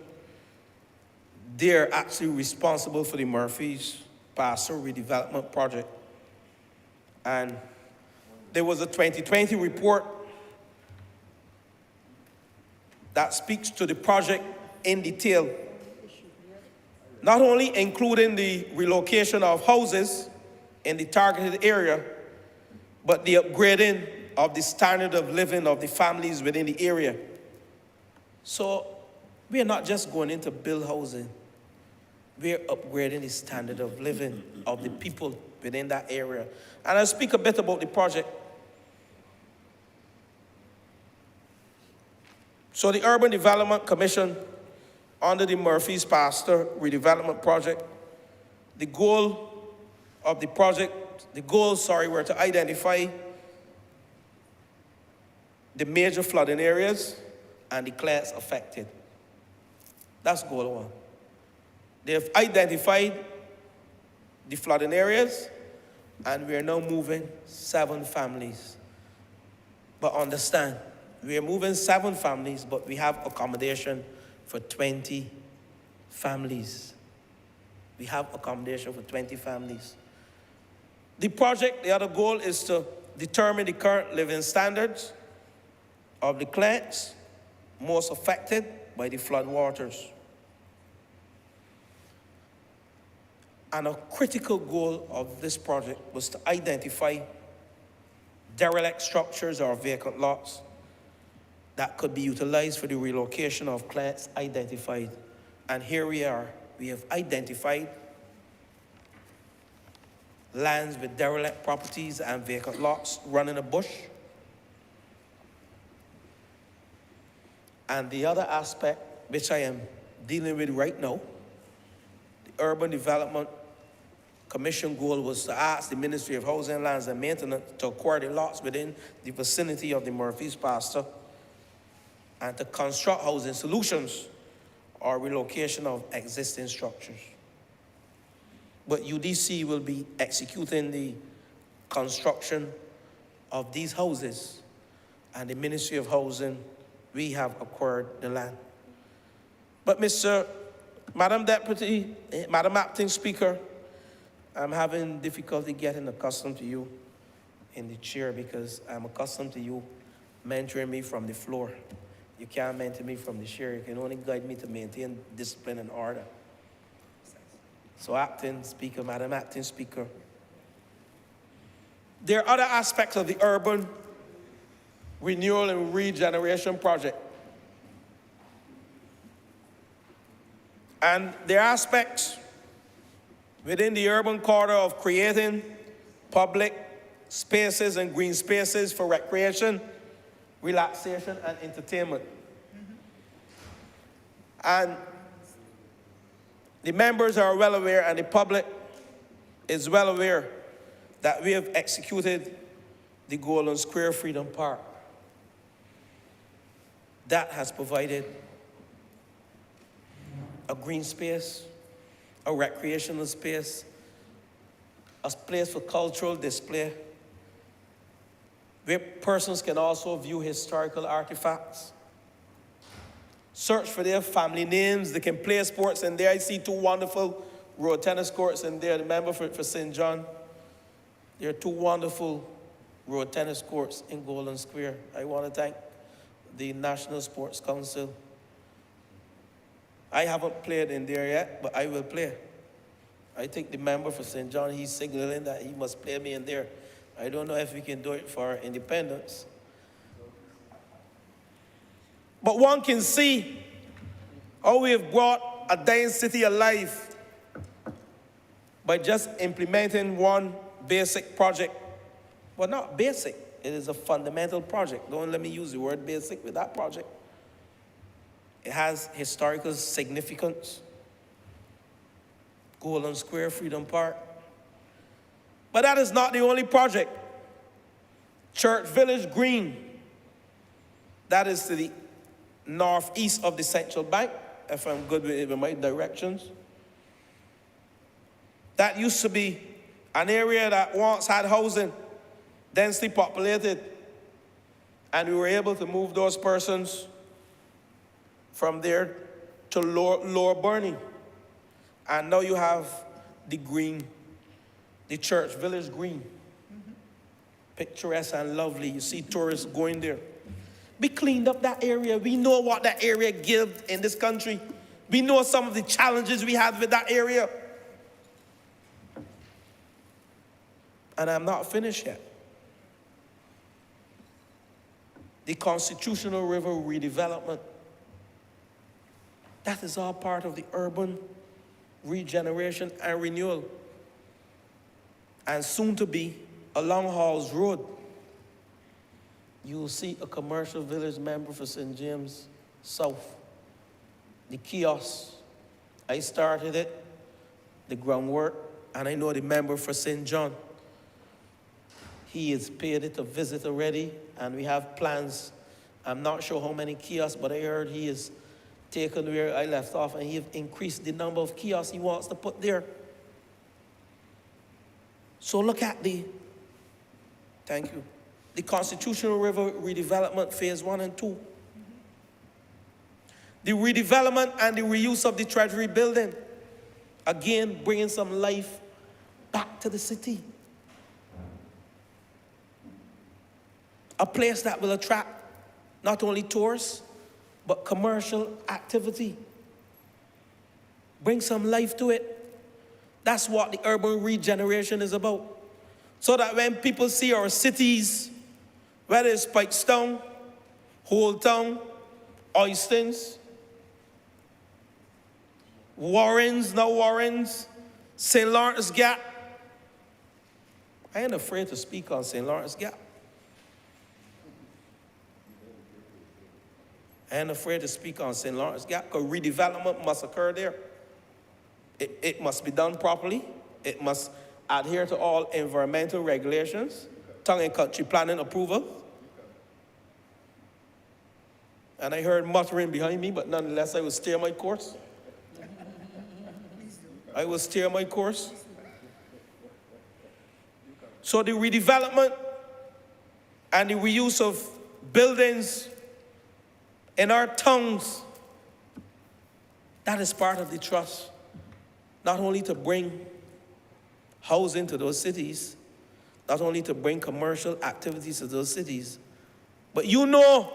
they're actually responsible for the Murphy's Pasture redevelopment project. And there was a 2020 report that speaks to the project in detail, not only including the relocation of houses in the targeted area, but the upgrading of the standard of living of the families within the area. So we are not just going into build housing, we're upgrading the standard of living of the people within that area. And I'll speak a bit about the project. So the Urban Development Commission, under the Murphy's Pasture redevelopment project, the goals were to identify the major flooding areas and the clans affected. That's goal one. They've identified the flooding areas, and we are now moving 7 families. But understand, we are moving 7 families, but we have accommodation for 20 families. We have accommodation for 20 families. The project, the other goal is to determine the current living standards of the clans most affected by the flood waters. And a critical goal of this project was to identify derelict structures or vacant lots that could be utilized for the relocation of clients identified. And here we are. We have identified lands with derelict properties and vacant lots running a bush. And the other aspect, which I am dealing with right now, the Urban Development Commission goal was to ask the Ministry of Housing, Lands and Maintenance to acquire the lots within the vicinity of the Murphy's Pasture and to construct housing solutions or relocation of existing structures. But UDC will be executing the construction of these houses, and the Ministry of Housing, we have acquired the land. But Madam Acting Speaker, I'm having difficulty getting accustomed to you in the chair because I'm accustomed to you mentoring me from the floor. You can't mentor me from the chair. You can only guide me to maintain discipline and order. So Acting Speaker, Madam Acting Speaker, there are other aspects of the urban renewal and regeneration project. And there are aspects within the urban corridor of creating public spaces and green spaces for recreation, relaxation, and entertainment. And the members are well aware, and the public is well aware, that we have executed the Golden Square Freedom Park. That has provided a green space, a recreational space, a place for cultural display, where persons can also view historical artifacts, search for their family names. They can play sports in there. I see two wonderful road tennis courts in there. Remember for St. John, there are two wonderful road tennis courts in Golden Square. I want to thank the National Sports Council. I haven't played in there yet, but I will play. I think the member for St. John, he's signaling that he must play me in there. I don't know if we can do it for independence. But one can see how we have brought a dying city alive by just implementing one basic project. Well, not basic, it is a fundamental project. Don't let me use the word basic with that project. It has historical significance. Golden Square Freedom Park. But that is not the only project. Church Village Green, that is to the northeast of the Central Bank, if I'm good with my directions. That used to be an area that once had housing, densely populated, and we were able to move those persons from there to Lower Burning. And now you have the green, the Church Village Green. Picturesque and lovely. You see tourists going there. We cleaned up that area. We know what that area gives in this country. We know some of the challenges we had with that area. And I'm not finished yet. The Constitutional River redevelopment. That is all part of the urban regeneration and renewal. And soon to be along Halls Road, you will see a commercial village member for St. James South. The kiosk, I started it, the groundwork, and I know the member for St. John. He has paid it a visit already, and we have plans. I'm not sure how many kiosks, but I heard he has taken where I left off, and he has increased the number of kiosks he wants to put there. So look at the Constitutional River redevelopment phase 1 and 2. The redevelopment and the reuse of the Treasury building. Again, bringing some life back to the city. A place that will attract not only tourists, but commercial activity. Bring some life to it. That's what the urban regeneration is about. So that when people see our cities, whether it's Pikestone, Old Town, Oystons, Warrens, no Warrens, St. Lawrence Gap. I ain't afraid to speak on St. Lawrence Gap. I ain't afraid to speak on St. Lawrence Gap because redevelopment must occur there. It must be done properly. It must adhere to all environmental regulations, tongue and country planning approval. And I heard muttering behind me, but nonetheless, I will steer my course. I will steer my course. So the redevelopment and the reuse of buildings in our towns, that is part of the trust. Not only to bring housing to those cities, not only to bring commercial activities to those cities, but you know,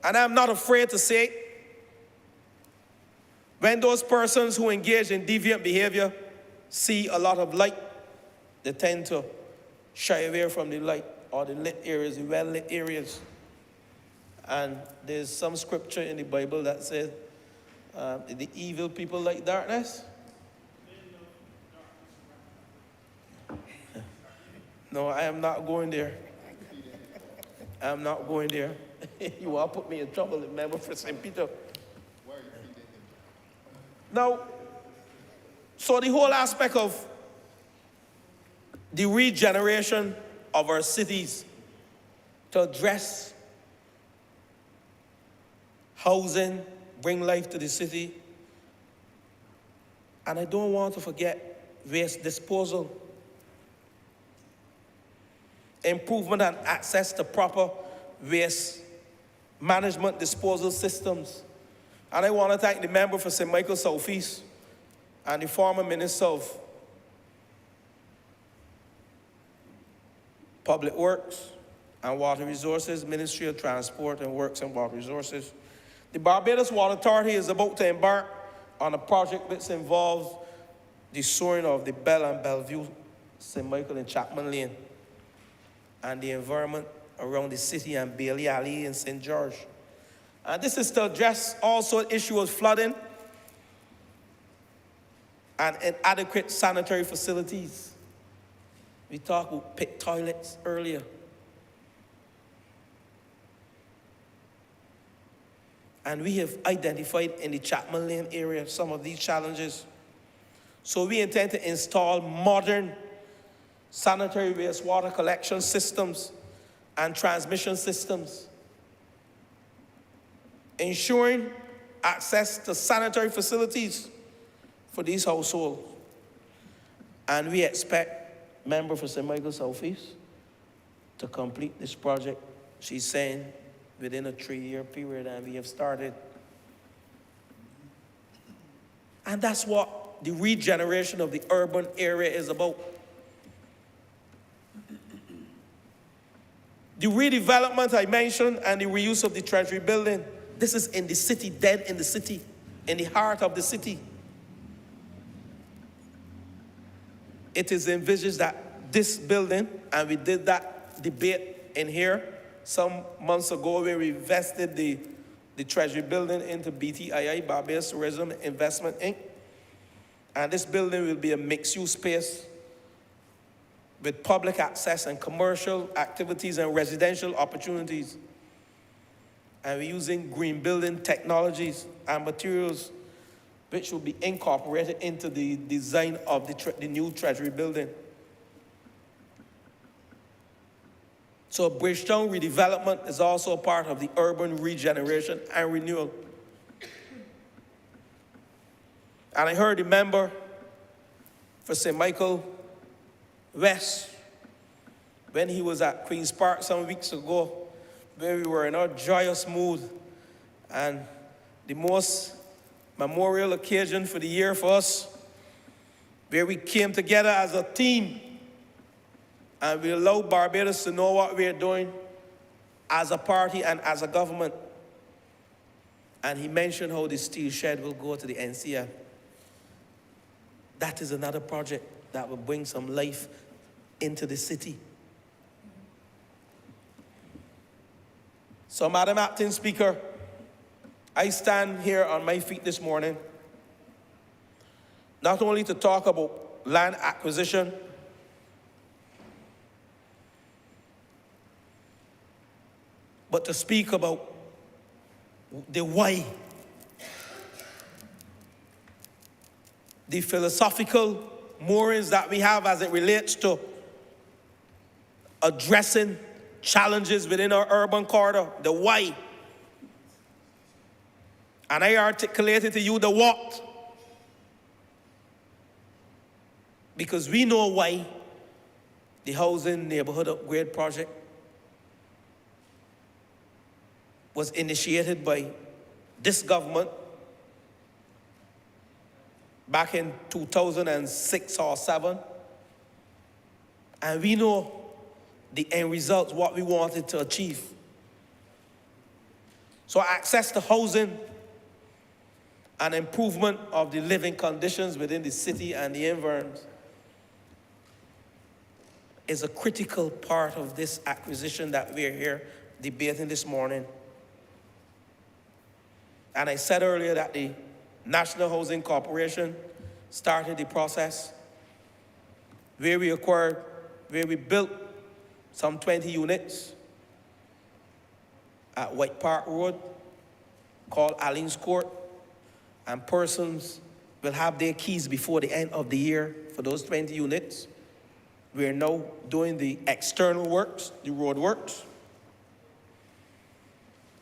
and I'm not afraid to say it, when those persons who engage in deviant behavior see a lot of light, they tend to shy away from the light or the lit areas, the well-lit areas. And there's some scripture in the Bible that says, the evil people like darkness. No, I am not going there. I am not going there. You all put me in trouble, remember, for St. Peter. Now, so the whole aspect of the regeneration of our cities to address housing, bring life to the city. And I don't want to forget waste disposal. Improvement and access to proper waste management disposal systems. And I want to thank the member for St. Michael Southeast and the former Minister of Public Works and Water Resources, Ministry of Transport and Works and Water Resources. The Barbados Water Authority is about to embark on a project that involves the sewering of the Belle and Bellevue, St. Michael and Chapman Lane, and the environment around the city and Bailey Alley in St. George. And this is to address also an issue of flooding and inadequate sanitary facilities. We talked about pit toilets earlier. And we have identified in the Chapman Lane area some of these challenges. So we intend to install modern sanitary wastewater collection systems and transmission systems, ensuring access to sanitary facilities for these households. And we expect member for St. Michael Southeast to complete this project, she's saying, within a 3-year period, and we have started. And that's what the regeneration of the urban area is about. The redevelopment I mentioned and the reuse of the Treasury building, this is in the city, dead in the city, in the heart of the city. It is envisaged that this building, and we did that debate in here some months ago where we invested the Treasury building into BTII, Barbados Tourism Investment, Inc. And this building will be a mixed-use space with public access and commercial activities and residential opportunities. And we're using green building technologies and materials which will be incorporated into the design of the new Treasury building. So Bridgetown redevelopment is also part of the urban regeneration and renewal. And I heard the member for St. Michael West, when he was at Queen's Park some weeks ago, where we were in our joyous mood, and the most memorial occasion for the year for us, where we came together as a team, and we allowed Barbados to know what we're doing as a party and as a government. And he mentioned how the steel shed will go to the NCF. That is another project that will bring some life into the city. So, Madam Acting Speaker, I stand here on my feet this morning, not only to talk about land acquisition, but to speak about the why, the philosophical moorings that we have as it relates to addressing challenges within our urban corridor, the why. And I articulated to you the what. Because we know why the housing neighborhood upgrade project was initiated by this government back in 2006 or 7. And we know the end results, what we wanted to achieve. So access to housing and improvement of the living conditions within the city and the environs is a critical part of this acquisition that we're here debating this morning. And I said earlier that the National Housing Corporation started the process where we built some 20 units at White Park Road called Allings Court, and persons will have their keys before the end of the year for those 20 units. We're now doing the external works, the road works,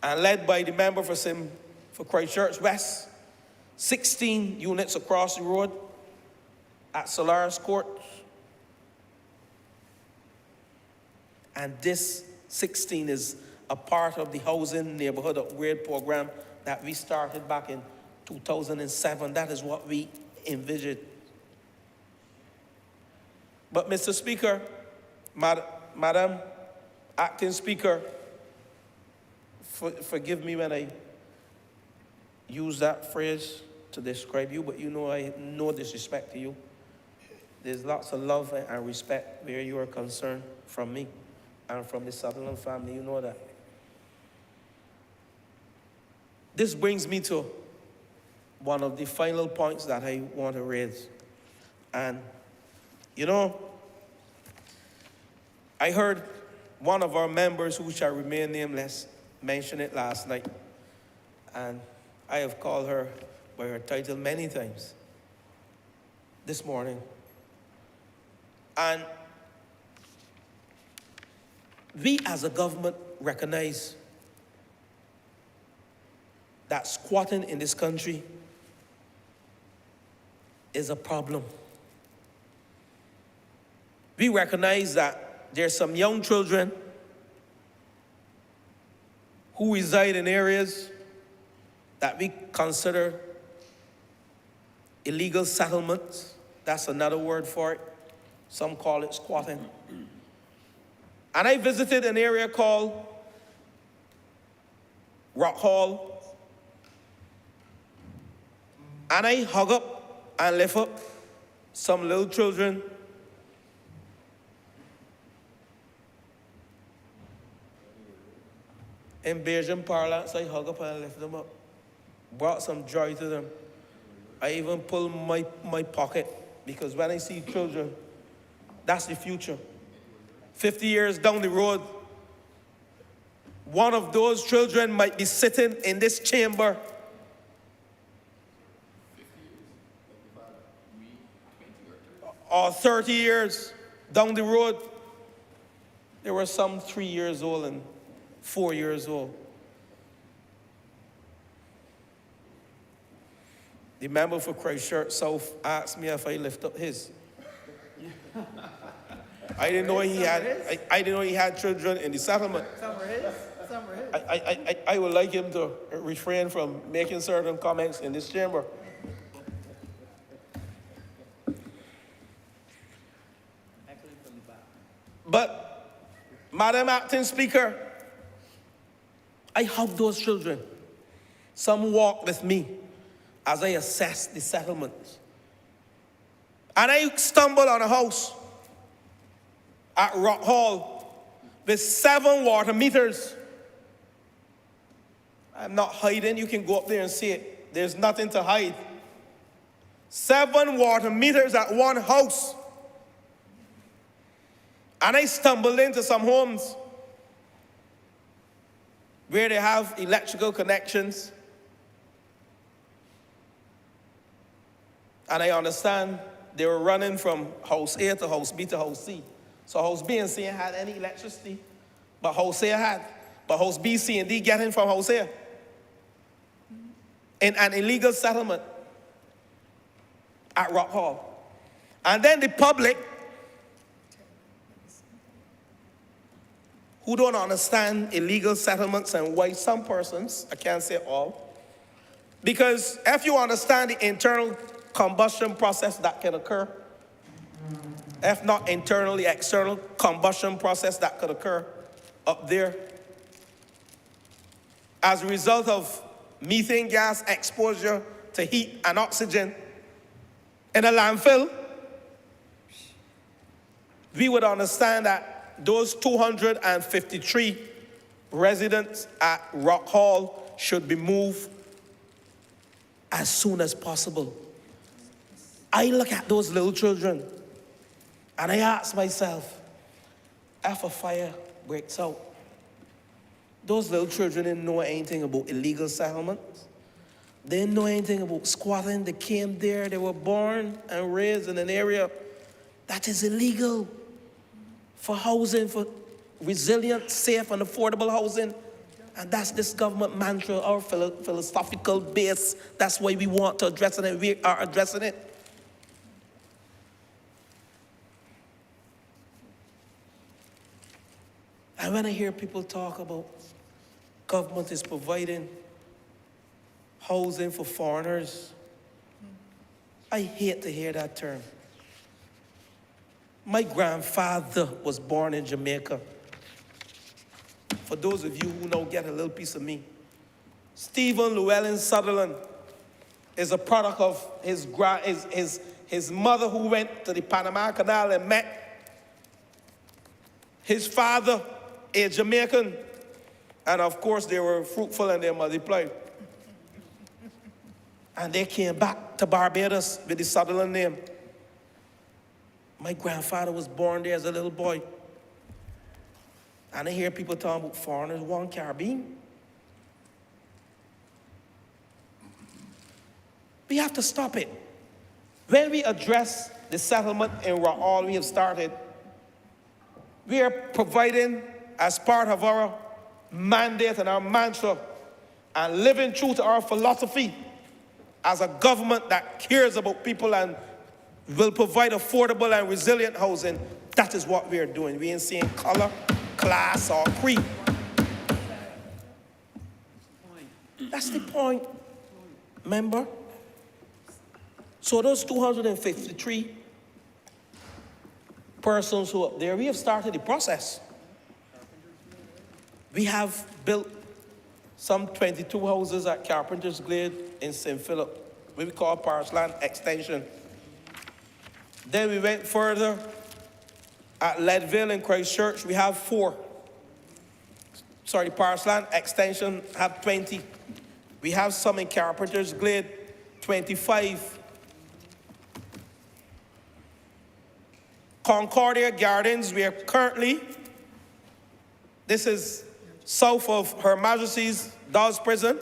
and led by the member for Christchurch West, 16 units across the road at Solaris Court. And this 16 is a part of the housing neighborhood upgrade program that we started back in 2007. That is what we envisioned. But Mr. Speaker, Madam Acting Speaker, forgive me when I use that phrase to describe you, but you know I have no disrespect to you. There's lots of love and respect where you are concerned from me and from the Sutherland family, you know that. This brings me to one of the final points that I want to raise. And, you know, I heard one of our members, who shall remain nameless, mention it last night. And I have called her by her title many times this morning. And we as a government recognize that squatting in this country is a problem. We recognize that there's some young children who reside in areas that we consider illegal settlements. That's another word for it. Some call it squatting. And I visited an area called Rock Hall. And I hug up and lift up some little children in Bajan parlance. I hug up and lift them up. Brought some joy to them. I even pulled my pocket, because when I see children, that's the future. 50 years down the road, one of those children might be sitting in this chamber. Or 30 years down the road, there were some 3 years old and 4 years old. The member for Christchurch South asked me if I lift up his. I didn't know he had children in the settlement. Some were his, some were his. I would like him to refrain from making certain comments in this chamber. But, Madam Acting Speaker, I hug those children. Some walk with me as I assess the settlement. And I stumbled on a house at Rock Hall with 7 water meters. I'm not hiding. You can go up there and see it. There's nothing to hide. 7 water meters at one house. And I stumbled into some homes where they have electrical connections. And I understand they were running from house A to house B to house C. So house B and C had any electricity, but house A had. But house B, C, and D getting from house A in an illegal settlement at Rock Hall. And then the public, who don't understand illegal settlements and why some persons, I can't say all, because if you understand the internal combustion process that can occur, if not internally, external combustion process that could occur up there, as a result of methane gas exposure to heat and oxygen in a landfill, we would understand that those 253 residents at Rock Hall should be moved as soon as possible. I look at those little children and I ask myself, if a fire breaks out, those little children didn't know anything about illegal settlements. They didn't know anything about squatting. They came there, they were born and raised in an area that is illegal for housing, for resilient, safe, and affordable housing. And that's this government mantra, our philosophical base. That's why we want to address it, and we are addressing it. And when I hear people talk about government is providing housing for foreigners, I hate to hear that term. My grandfather was born in Jamaica. For those of you who know, get a little piece of me. Stephen Llewellyn Sutherland is a product of his mother, who went to the Panama Canal and met his father, a Jamaican. And of course, they were fruitful and they multiplied. And they came back to Barbados with the Sutherland name. My grandfather was born there as a little boy. And I hear people talking about foreigners want Caribbean. We have to stop it. When we address the settlement in Rock Hall we have started, we are providing, as part of our mandate and our mantra, and living true to our philosophy as a government that cares about people and will provide affordable and resilient housing. That is what we are doing. We ain't seeing color, class, or creed. That's the point, member. So those 253 persons who are up there, we have started the process. We have built some 22 houses at Carpenter's Glade in St. Philip, what we call Parish Land Extension. Then we went further at Leadville in Christchurch. We have 4. Sorry, Parish Land Extension have 20. We have some in Carpenter's Glade, 25. Concordia Gardens, we are currently, this is south of Her Majesty's Dawes Prison.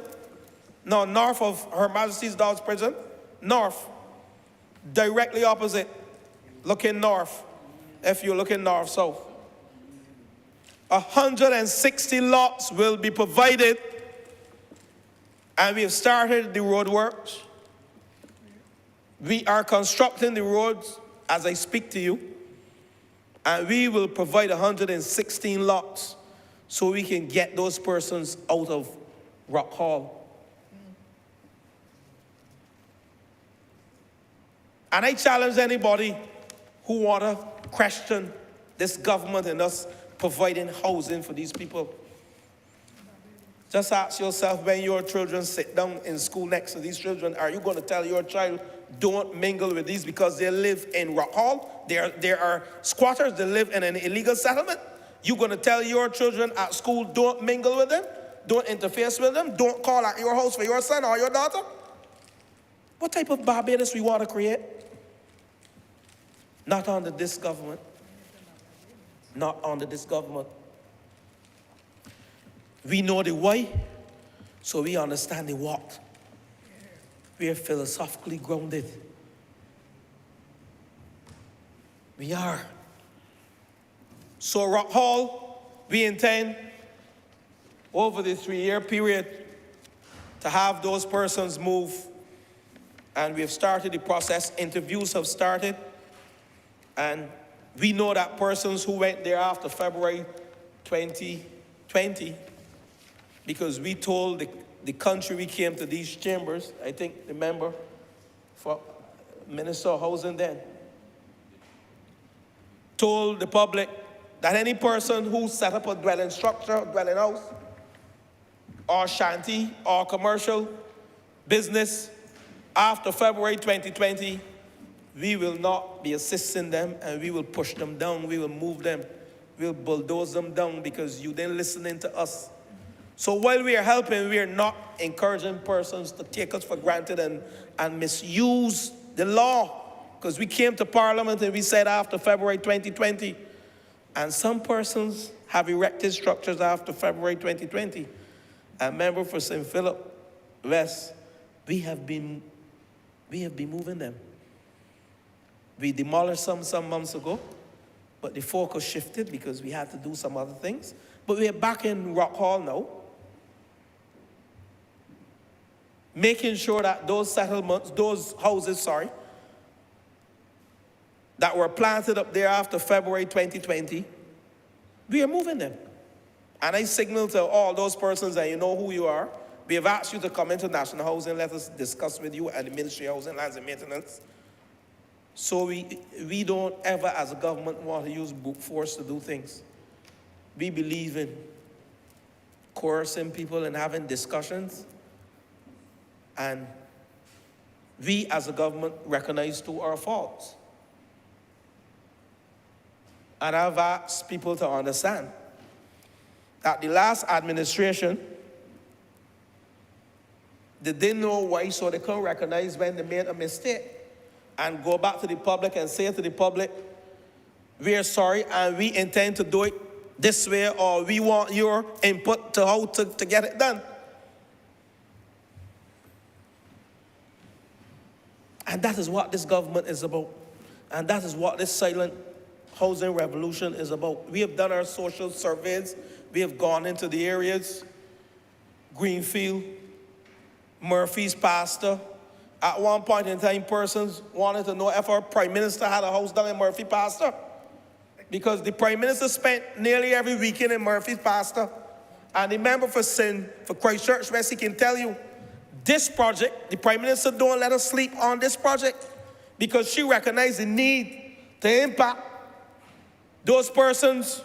No, north of Her Majesty's Dawes Prison. North. Directly opposite. Looking north. If you're looking north-south. 160 lots will be provided. And we have started the road works. We are constructing the roads as I speak to you. And we will provide 116 lots so we can get those persons out of Rock Hall. And I challenge anybody who want to question this government and us providing housing for these people. Just ask yourself, when your children sit down in school next to these children, are you going to tell your child, don't mingle with these because they live in Rock Hall? There are squatters that live in an illegal settlement. You're going to tell your children at school, don't mingle with them? don't interface with them, don't call at your house for your son or your daughter? What type of Barbados we want to create? Not under this government. Not under this government. We know the why, so we understand the what. We are philosophically grounded. We are. So Rock Hall, we intend over the 3-year period to have those persons move. And we have started the process. Interviews have started. And we know that persons who went there after February 2020, because we told the country we came to these chambers, I think the member for Minister of Housing then, told the public that any person who set up a dwelling structure, dwelling house, or shanty, or commercial business after February 2020, we will not be assisting them, and we will push them down, we will move them, we'll bulldoze them down because you didn't listen to us. So while we are helping, we are not encouraging persons to take us for granted and misuse the law. Because we came to Parliament and we said after February 2020, and some persons have erected structures after February 2020. A member for St. Philip West, we have been moving them. We demolished some months ago, but the focus shifted because we had to do some other things. But we're back in Rock Hall now, making sure that those settlements, those houses, that were planted up there after February 2020, we are moving them. And I signal to all those persons, and you know who you are, we have asked you to come into National Housing, let us discuss with you and the Ministry of Housing, Lands and Maintenance. So we don't ever, as a government, want to use brute force to do things. We believe in coercing people and having discussions. And we, as a government, recognize to our faults. And I've asked people to understand that the last administration, they didn't know why, so they couldn't recognize when they made a mistake and go back to the public and say to the public, we are sorry and we intend to do it this way, or we want your input to how to get it done. And that is what this government is about. And that is what this silent housing revolution is about. We have done our social surveys. We have gone into the areas, Greenfield, Murphy's Pastor. At one point in time, persons wanted to know if our Prime Minister had a house down in Murphy Pastor, because the Prime Minister spent nearly every weekend in Murphy's Pastor. And the member for Christchurch West, he can tell you, this project, the Prime Minister don't let us sleep on this project because she recognized the need to impact those persons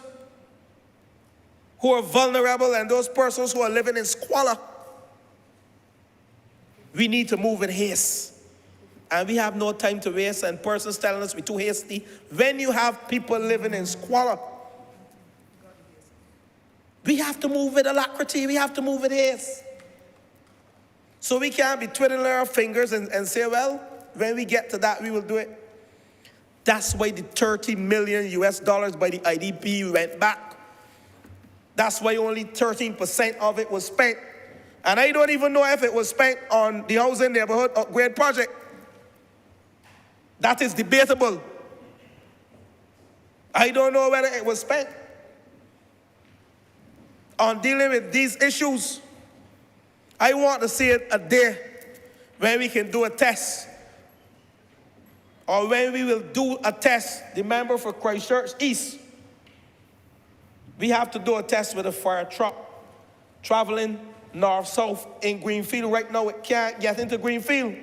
who are vulnerable and those persons who are living in squalor. We need to move in haste. And we have no time to waste, and persons telling us we're too hasty. When you have people living in squalor, we have to move with alacrity, we have to move with haste. So we can't be twiddling our fingers and say, well, when we get to that, we will do it. That's why the $30 million by the IDP went back. That's why only 13% of it was spent. And I don't even know if it was spent on the housing neighborhood upgrade project. That is debatable. I don't know whether it was spent on dealing with these issues. I want to see it a day when we can do a test, or when we will do a test. The member for Christchurch East, we have to do a test with a fire truck traveling north-south in Greenfield. Right now, it can't get into Greenfield.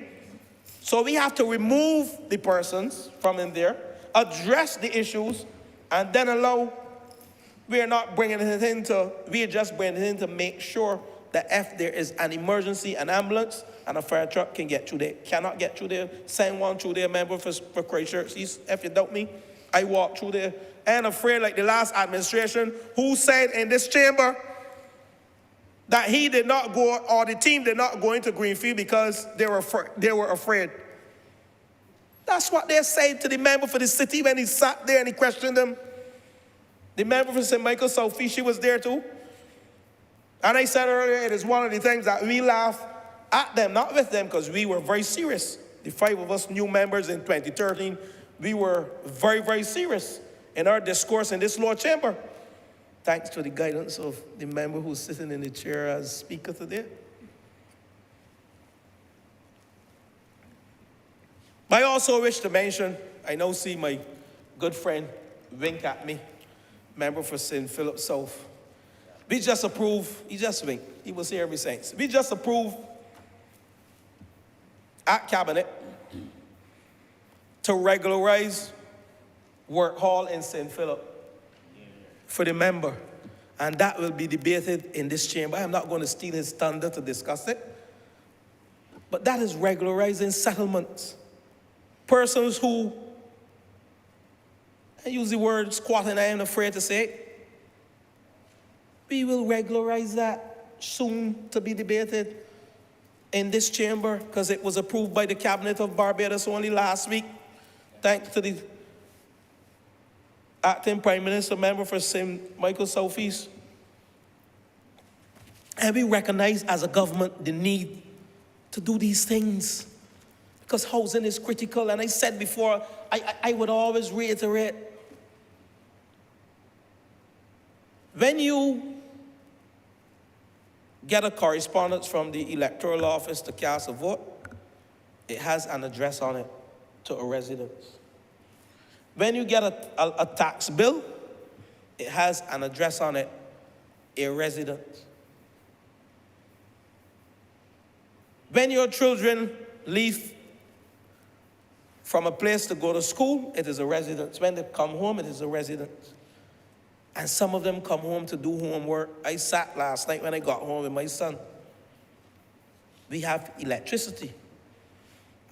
So we have to remove the persons from in there, address the issues, and then allow. We are not bringing it into, we are just bringing it in to make sure that if there is an emergency, an ambulance and a fire truck can get through there. Cannot get through there, send one through there, member for Christchurch East. If you doubt me, I walk through there. And afraid like the last administration, who said in this chamber that he did not go, or the team did not go into Greenfield because they were afraid. That's what they said to the member for the city when he sat there and he questioned them. The member for St. Michael Southeast, she was there too. And I said earlier, it is one of the things that we laugh at them, not with them, because we were very serious. The 5 of us new members in 2013, we were very, very serious in our discourse in this Lord Chamber. Thanks to the guidance of the member who's sitting in the chair as speaker today. I also wish to mention, I now see my good friend wink at me, member for St. Philip South. We just approved, he just winked, he was here every since. We just approved at Cabinet to regularize Work Hall in St. Philip for the member. And that will be debated in this chamber. I'm not going to steal his thunder to discuss it. But that is regularizing settlements. Persons who, I use the word squatting, I am afraid to say it. We will regularize that soon to be debated in this chamber because it was approved by the Cabinet of Barbados only last week. Thanks to the acting Prime Minister, member for St. Michael Southeast. And we recognize as a government the need to do these things because housing is critical. And I said before, I would always reiterate, when you get a correspondence from the electoral office to cast a vote, it has an address on it to a residence. When you get a tax bill, it has an address on it, a residence. When your children leave from a place to go to school, it is a residence. When they come home, it is a residence. And some of them come home to do homework. I sat last night when I got home with my son. We have electricity.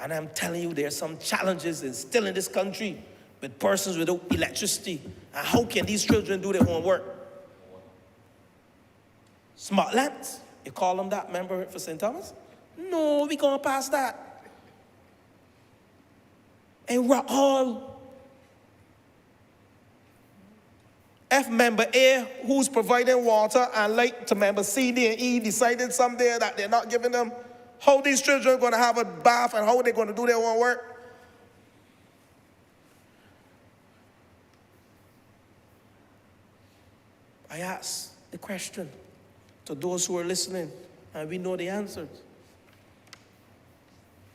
And I'm telling you, there are some challenges still in this country with persons without electricity. And how can these children do their homework? Smart lamps. You call them that, member for St. Thomas? No, we going past that. And we're all, if member A, who's providing water and light to member C, D, and E, decided someday that they're not giving them, how these children are going to have a bath and how they're going to do their own work? I ask the question to those who are listening, and we know the answers.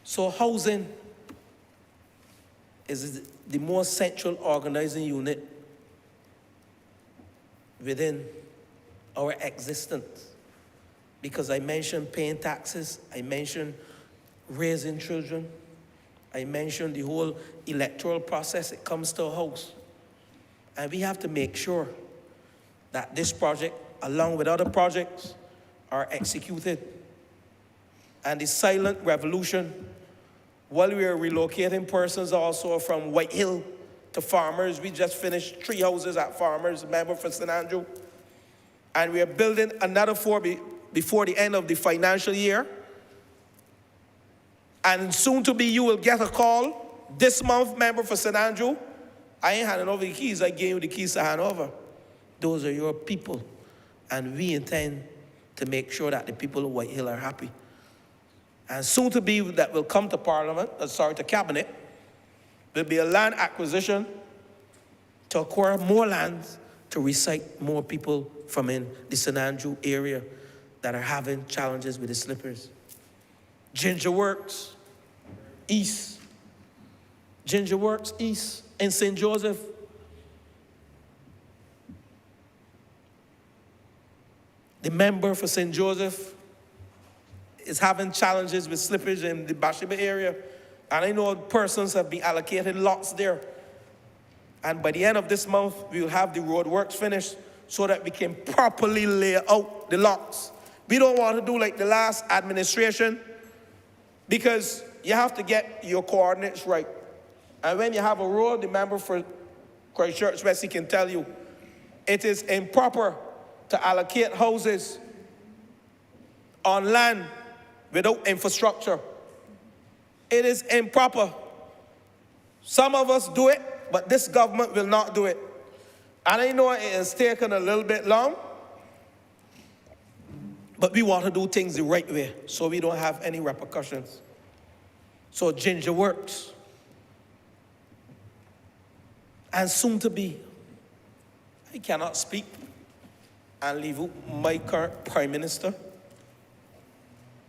So housing is the most central organizing unit within our existence. Because I mentioned paying taxes, I mentioned raising children, I mentioned the whole electoral process. It comes to a house. And we have to make sure that this project, along with other projects, are executed. And the silent revolution, while we are relocating persons also from White Hill to Farmers, we just finished 3 houses at Farmers, member for St. Andrew. And we are building another 4 before the end of the financial year. And soon to be, you will get a call this month, member for St. Andrew. I ain't handing over the keys, I gave you the keys to hand over. Those are your people. And we intend to make sure that the people of White Hill are happy. And soon to be that will come to Parliament, to Cabinet, will be a land acquisition to acquire more lands to recite more people from in the St. Andrew area that are having challenges with the slippers. Ginger Works, East. Ginger Works, East. In St. Joseph. The member for St. Joseph is having challenges with slippage in the Bathsheba area. And I know persons have been allocated lots there. And by the end of this month, we will have the road works finished so that we can properly lay out the lots. We don't want to do like the last administration because you have to get your coordinates right. And when you have a road, the member for Christchurch West, he can tell you, it is improper to allocate houses on land without infrastructure. It is improper. Some of us do it, but this government will not do it. And I know it has taken a little bit long, but we want to do things the right way so we don't have any repercussions. So ginger works. And soon to be, I cannot speak and leave out my current Prime Minister.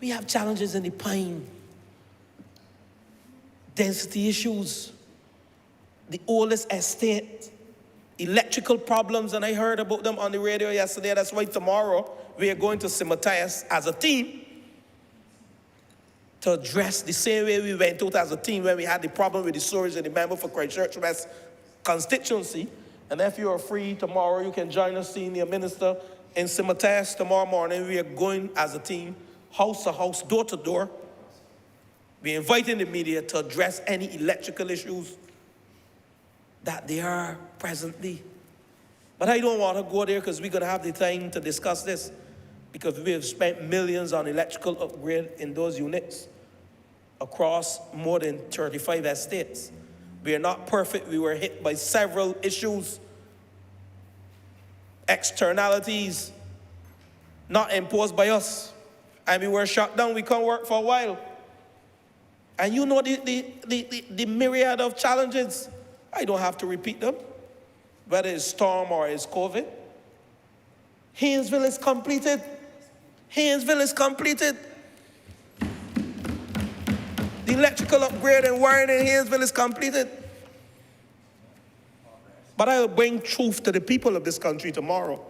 We have challenges in the Pine. Density issues, the oldest estate, electrical problems, and I heard about them on the radio yesterday. That's why tomorrow we are going to St. Matthias as a team to address the same way we went out as a team when we had the problem with the storage and the member for Christchurch West constituency. And if you are free tomorrow, you can join us, senior minister, in St. Matthias tomorrow morning. We are going as a team, house to house, door to door. We're inviting the media to address any electrical issues that they are presently. But I don't want to go there because we're going to have the time to discuss this, because we have spent millions on electrical upgrade in those units across more than 35 estates. We are not perfect. We were hit by several issues, externalities not imposed by us. And we were shut down. We can't work for a while. And you know the myriad of challenges. I don't have to repeat them, whether it's storm or it's COVID. Haynesville is completed. Haynesville is completed. The electrical upgrade and wiring in Haynesville is completed. But I will bring truth to the people of this country tomorrow,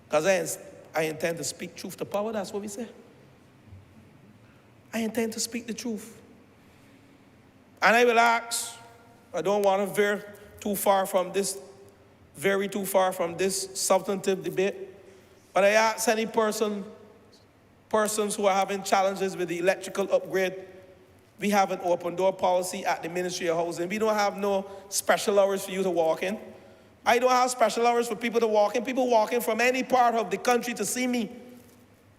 because I intend to speak truth to power. That's what we say. I intend to speak the truth. And I will ask, I don't want to veer too far from this, substantive debate, but I ask any persons who are having challenges with the electrical upgrade. We have an open door policy at the Ministry of Housing. We don't have no special hours for you to walk in. I don't have special hours for people to walk in. People walk in from any part of the country to see me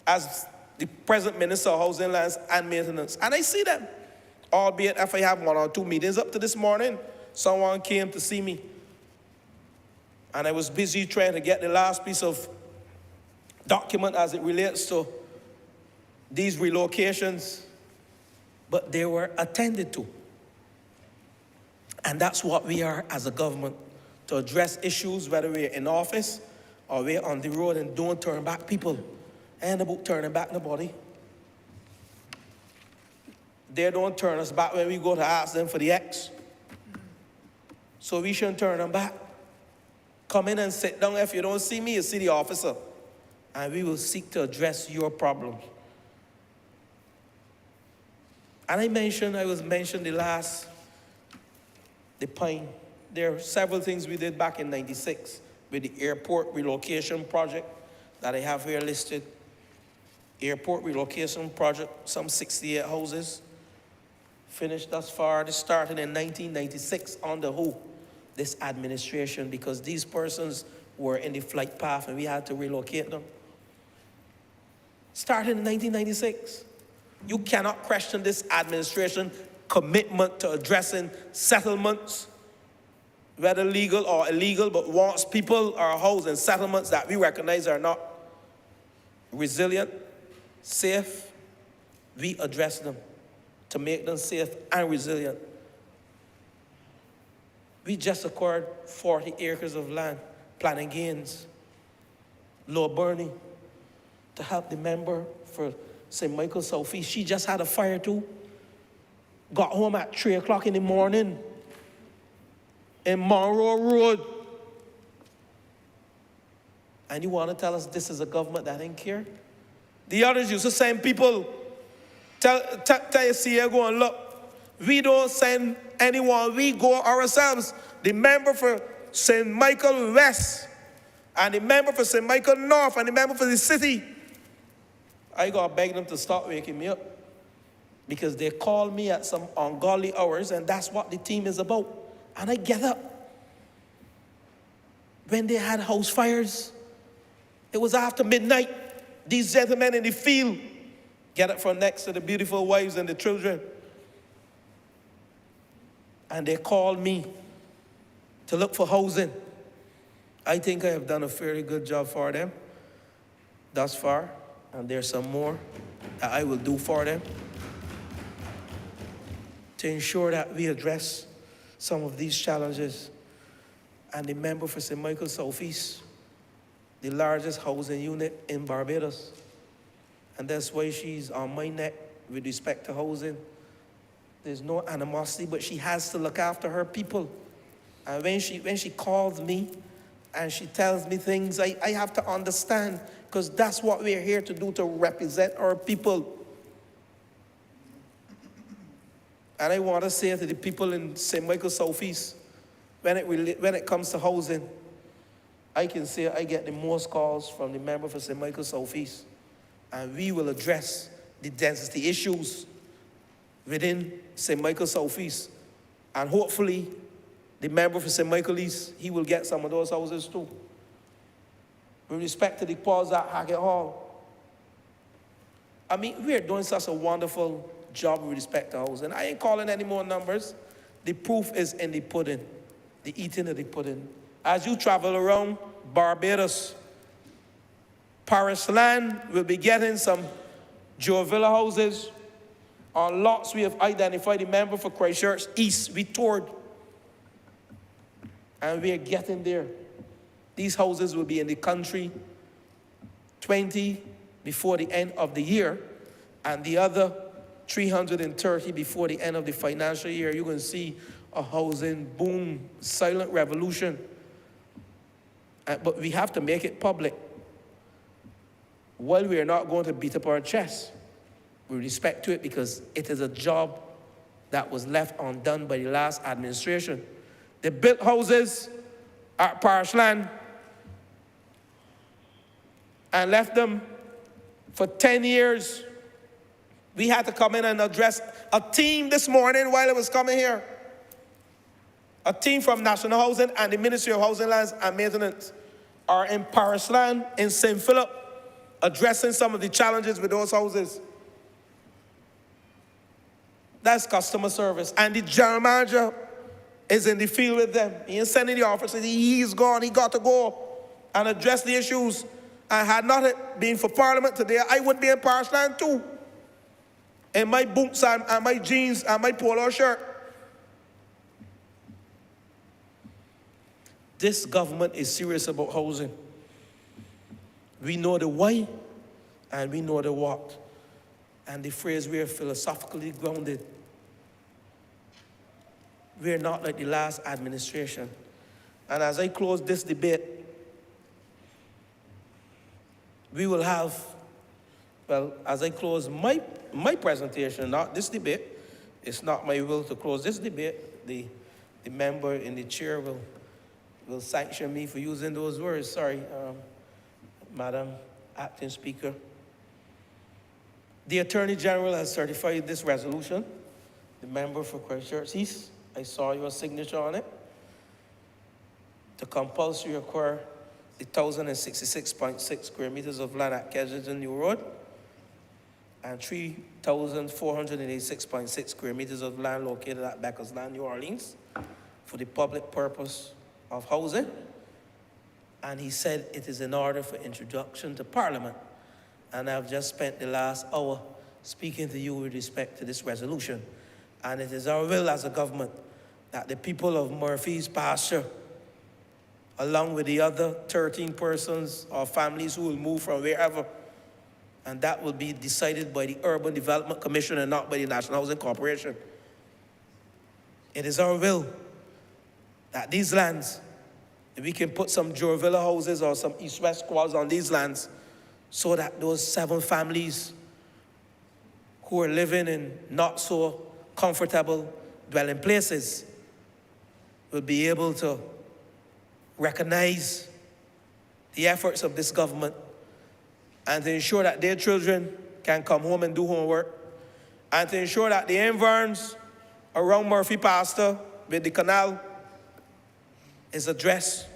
as the present Minister of Housing, Lands and Maintenance. And I see them. Albeit if I have 1 or 2 meetings up to this morning, someone came to see me. And I was busy trying to get the last piece of document as it relates to these relocations. But they were attended to. And that's what we are as a government, to address issues, whether we're in office or we're on the road, and don't turn back people. And about turning back nobody. They don't turn us back when we go to ask them for the X. So we shouldn't turn them back. Come in and sit down. If you don't see me, you see the officer. And we will seek to address your problems. And I was mentioned the Pine. There are several things we did back in '96 with the airport relocation project that I have here listed. Airport relocation project, some 68 houses. Finished thus far. This started in 1996 under who? This administration, because these persons were in the flight path and we had to relocate them. Started in 1996. You cannot question this administration commitment to addressing settlements, whether legal or illegal, but once people are housed in settlements that we recognize are not resilient, safe, we address them to make them safe and resilient. We just acquired 40 acres of land, planning gains, Lower Burnie, to help the member for St. Michael Southeast. She just had a fire too. Got home at 3 o'clock in the morning in Monroe Road. And you want to tell us this is a government that didn't care? The others used to send people, tell you, see, you go and look. We don't send anyone, we go ourselves. The member for St. Michael West, and the member for St. Michael North, and the member for the city. I got to beg them to stop waking me up, because they call me at some ungodly hours, and that's what the team is about. And I get up. When they had house fires, it was after midnight. These gentlemen in the field get it from next to the beautiful wives and the children. And they called me to look for housing. I think I have done a fairly good job for them thus far, and there's some more that I will do for them to ensure that we address some of these challenges. And the member for St. Michael Southeast, the largest housing unit in Barbados. And that's why she's on my neck with respect to housing. There's no animosity, but she has to look after her people. And when she calls me and she tells me things, I have to understand, because that's what we're here to do, to represent our people. And I want to say to the people in St. Michael Southeast, when it comes to housing, I can say I get the most calls from the member for St. Michael Southeast. And we will address the density issues within St. Michael Southeast. And hopefully, the member for St. Michael East, he will get some of those houses too. With respect to the pause at Hackett Hall, I mean, we are doing such a wonderful job with respect to housing. I ain't calling any more numbers. The proof is in the pudding, the eating of the pudding. As you travel around Barbados, Parish Land will be getting some Joe Villa houses on lots we have identified. The member for Christchurch East, we toured, and we are getting there. These houses will be in the country, 20 before the end of the year, and the other 330 before the end of the financial year. You're going to see a housing boom, silent revolution. But we have to make it public. While we are not going to beat up our chest with respect to it, because it is a job that was left undone by the last administration. They built houses at Parish Land and left them for 10 years. We had to come in and address a team this morning while I was coming here. A team from National Housing and the Ministry of Housing, Lands and Maintenance are in Parish Land in St. Philip, addressing some of the challenges with those houses. That's customer service. And the general manager is in the field with them. He ain't sending the officers. He's gone. He got to go and address the issues. And had not it been for Parliament today, I would be in Parish Land too, in my boots and my jeans and my polo shirt. This government is serious about housing. We know the why and we know the what. And the phrase, we are philosophically grounded. We are not like the last administration. And as I close this debate, we will have, well, as I close my presentation, not this debate, it's not my will to close this debate. The member in the chair will sanction me for using those words. Sorry, Madam Acting Speaker. The Attorney General has certified this resolution. The member for Christchurch East, I saw your signature on it, to compulsory acquire the 1,066.6 square meters of land at Kensington New Road and 3,486.6 square meters of land located at Becker's Land, New Orleans, for the public purpose of housing. And he said it is in order for introduction to Parliament. And I've just spent the last hour speaking to you with respect to this resolution. And it is our will as a government that the people of Murphy's Pasture, along with the other 13 persons or families who will move from wherever, and that will be decided by the Urban Development Commission and not by the National Housing Corporation. It is our will that these lands, if we can put some Joe Villa houses or some East-West squads on these lands, so that those 7 families who are living in not so comfortable dwelling places will be able to recognize the efforts of this government and to ensure that their children can come home and do homework, and to ensure that the environs around Murphy Pasture with the canal is addressed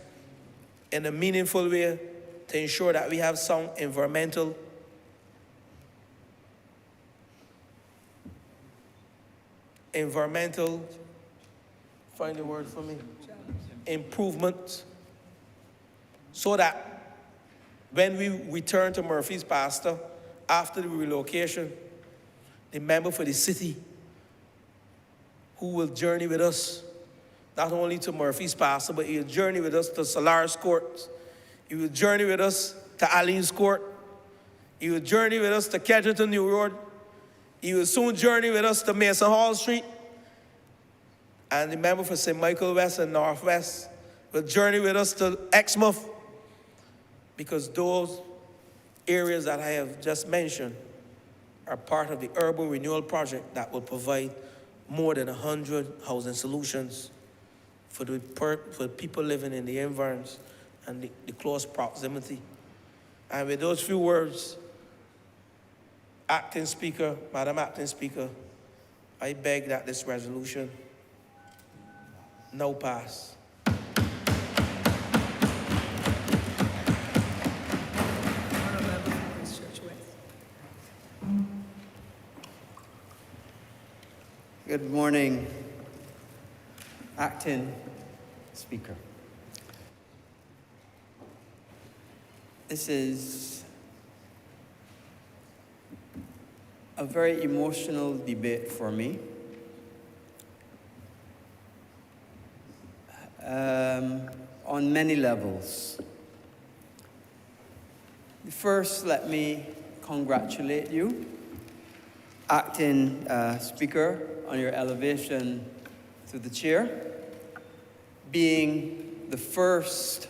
in a meaningful way to ensure that we have sound environmental environmental, find the word for me, improvement, so that when we return to Murphy's Pasture after the relocation, the member for the city who will journey with us, not only to Murphy's Pasture, but he will journey with us to Solaris Court. He will journey with us to Allen's Court. He will journey with us to Kedgerton New Road. He will soon journey with us to Mason Hall Street. And the member for St. Michael West and Northwest will journey with us to Exmouth, because those areas that I have just mentioned are part of the urban renewal project that will provide more than 100 housing solutions for people living in the environs and the close proximity. And with those few words, Acting Speaker, Madam Acting Speaker, I beg that this resolution now pass. Good morning, Acting Speaker. This is a very emotional debate for me. On many levels. First, let me congratulate you, Acting Speaker, on your elevation to the chair, being the first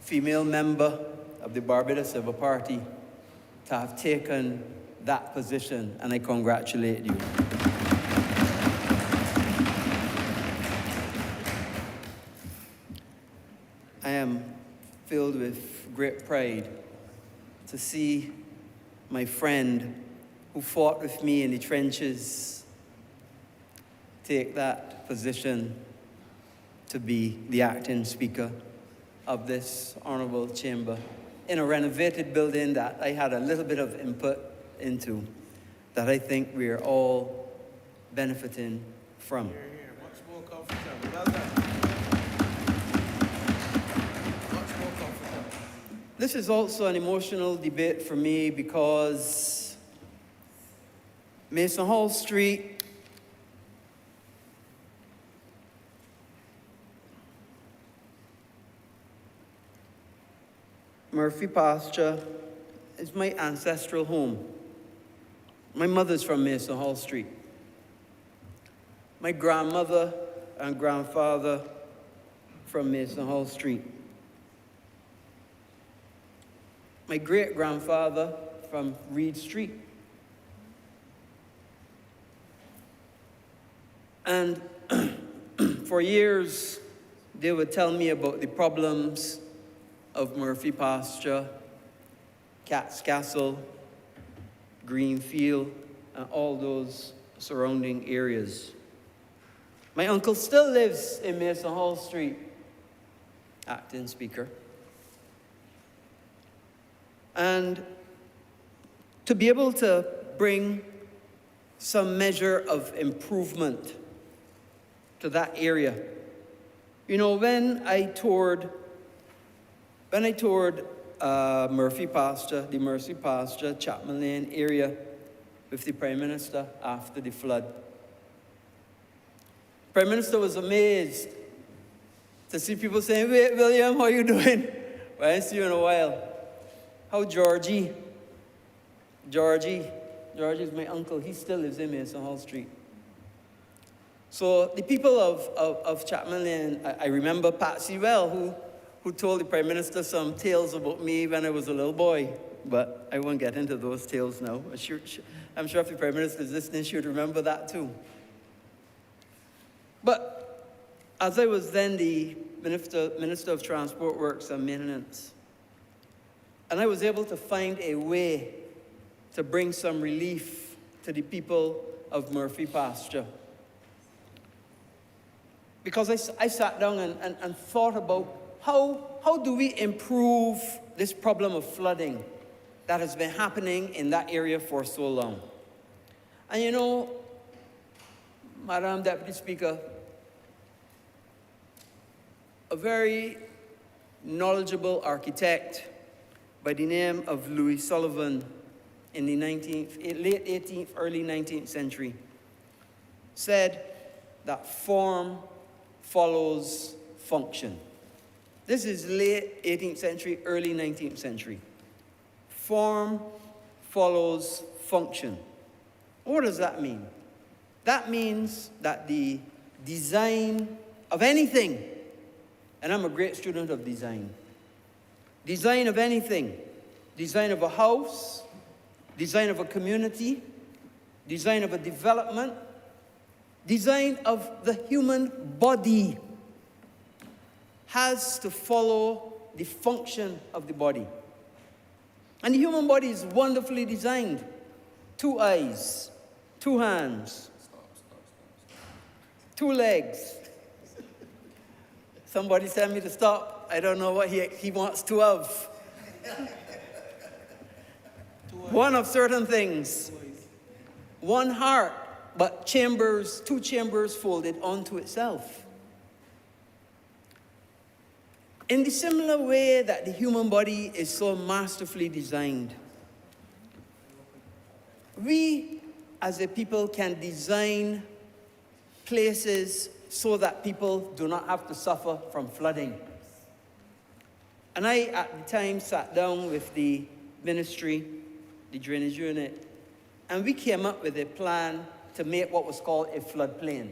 female member of the Barbados Civil Party to have taken that position, and I congratulate you. I am filled with great pride to see my friend who fought with me in the trenches take that position to be the acting speaker of this honorable chamber in a renovated building that I had a little bit of input into, that I think we are all benefiting from. Much more comfortable. Well done. This is also an emotional debate for me because Mason Hall Street Murphy Pasture is my ancestral home. My mother's from Mason Hall Street. My grandmother and grandfather from Mason Hall Street. My great-grandfather from Reed Street. And for years, they would tell me about the problems of Murphy Pasture, Cat's Castle, Greenfield, and all those surrounding areas. My uncle still lives in Mason Hall Street, acting speaker. And to be able to bring some measure of improvement to that area. You know, when I toured Murphy Pasture, the Murphy Pasture, Chapman Lane area with the Prime Minister after the flood, Prime Minister was amazed to see people saying, "Wait, William, how you doing? Well, I ain't see you in a while. How Georgie? Georgie's my uncle. He still lives in Mason Hall Street." So the people of Chapman Lane, I remember Patsy well, who told the Prime Minister some tales about me when I was a little boy. But I won't get into those tales now. I'm sure if the Prime Minister is listening, she would remember that too. But as I was then the Minister of Transport Works and Maintenance, and I was able to find a way to bring some relief to the people of Murphy Pasture. Because I sat down and thought about how do we improve this problem of flooding that has been happening in that area for so long. And you know, Madam Deputy Speaker, a very knowledgeable architect by the name of Louis Sullivan in the late 18th, early 19th century said that form follows function. This is late 18th century, early 19th century. Form follows function. What does that mean? That means that the design of anything, and I'm a great student of design, design of anything, design of a house, design of a community, design of a development, design of the human body has to follow the function of the body. And the human body is wonderfully designed. 2 eyes, 2 hands, 2 legs. Somebody tell me to stop. I don't know what he wants 2 of. 1 of certain things. 1 heart, but 2 chambers folded onto itself. In the similar way that the human body is so masterfully designed, we as a people can design places so that people do not have to suffer from flooding. And I, at the time, sat down with the ministry, the drainage unit, and we came up with a plan to make what was called a floodplain.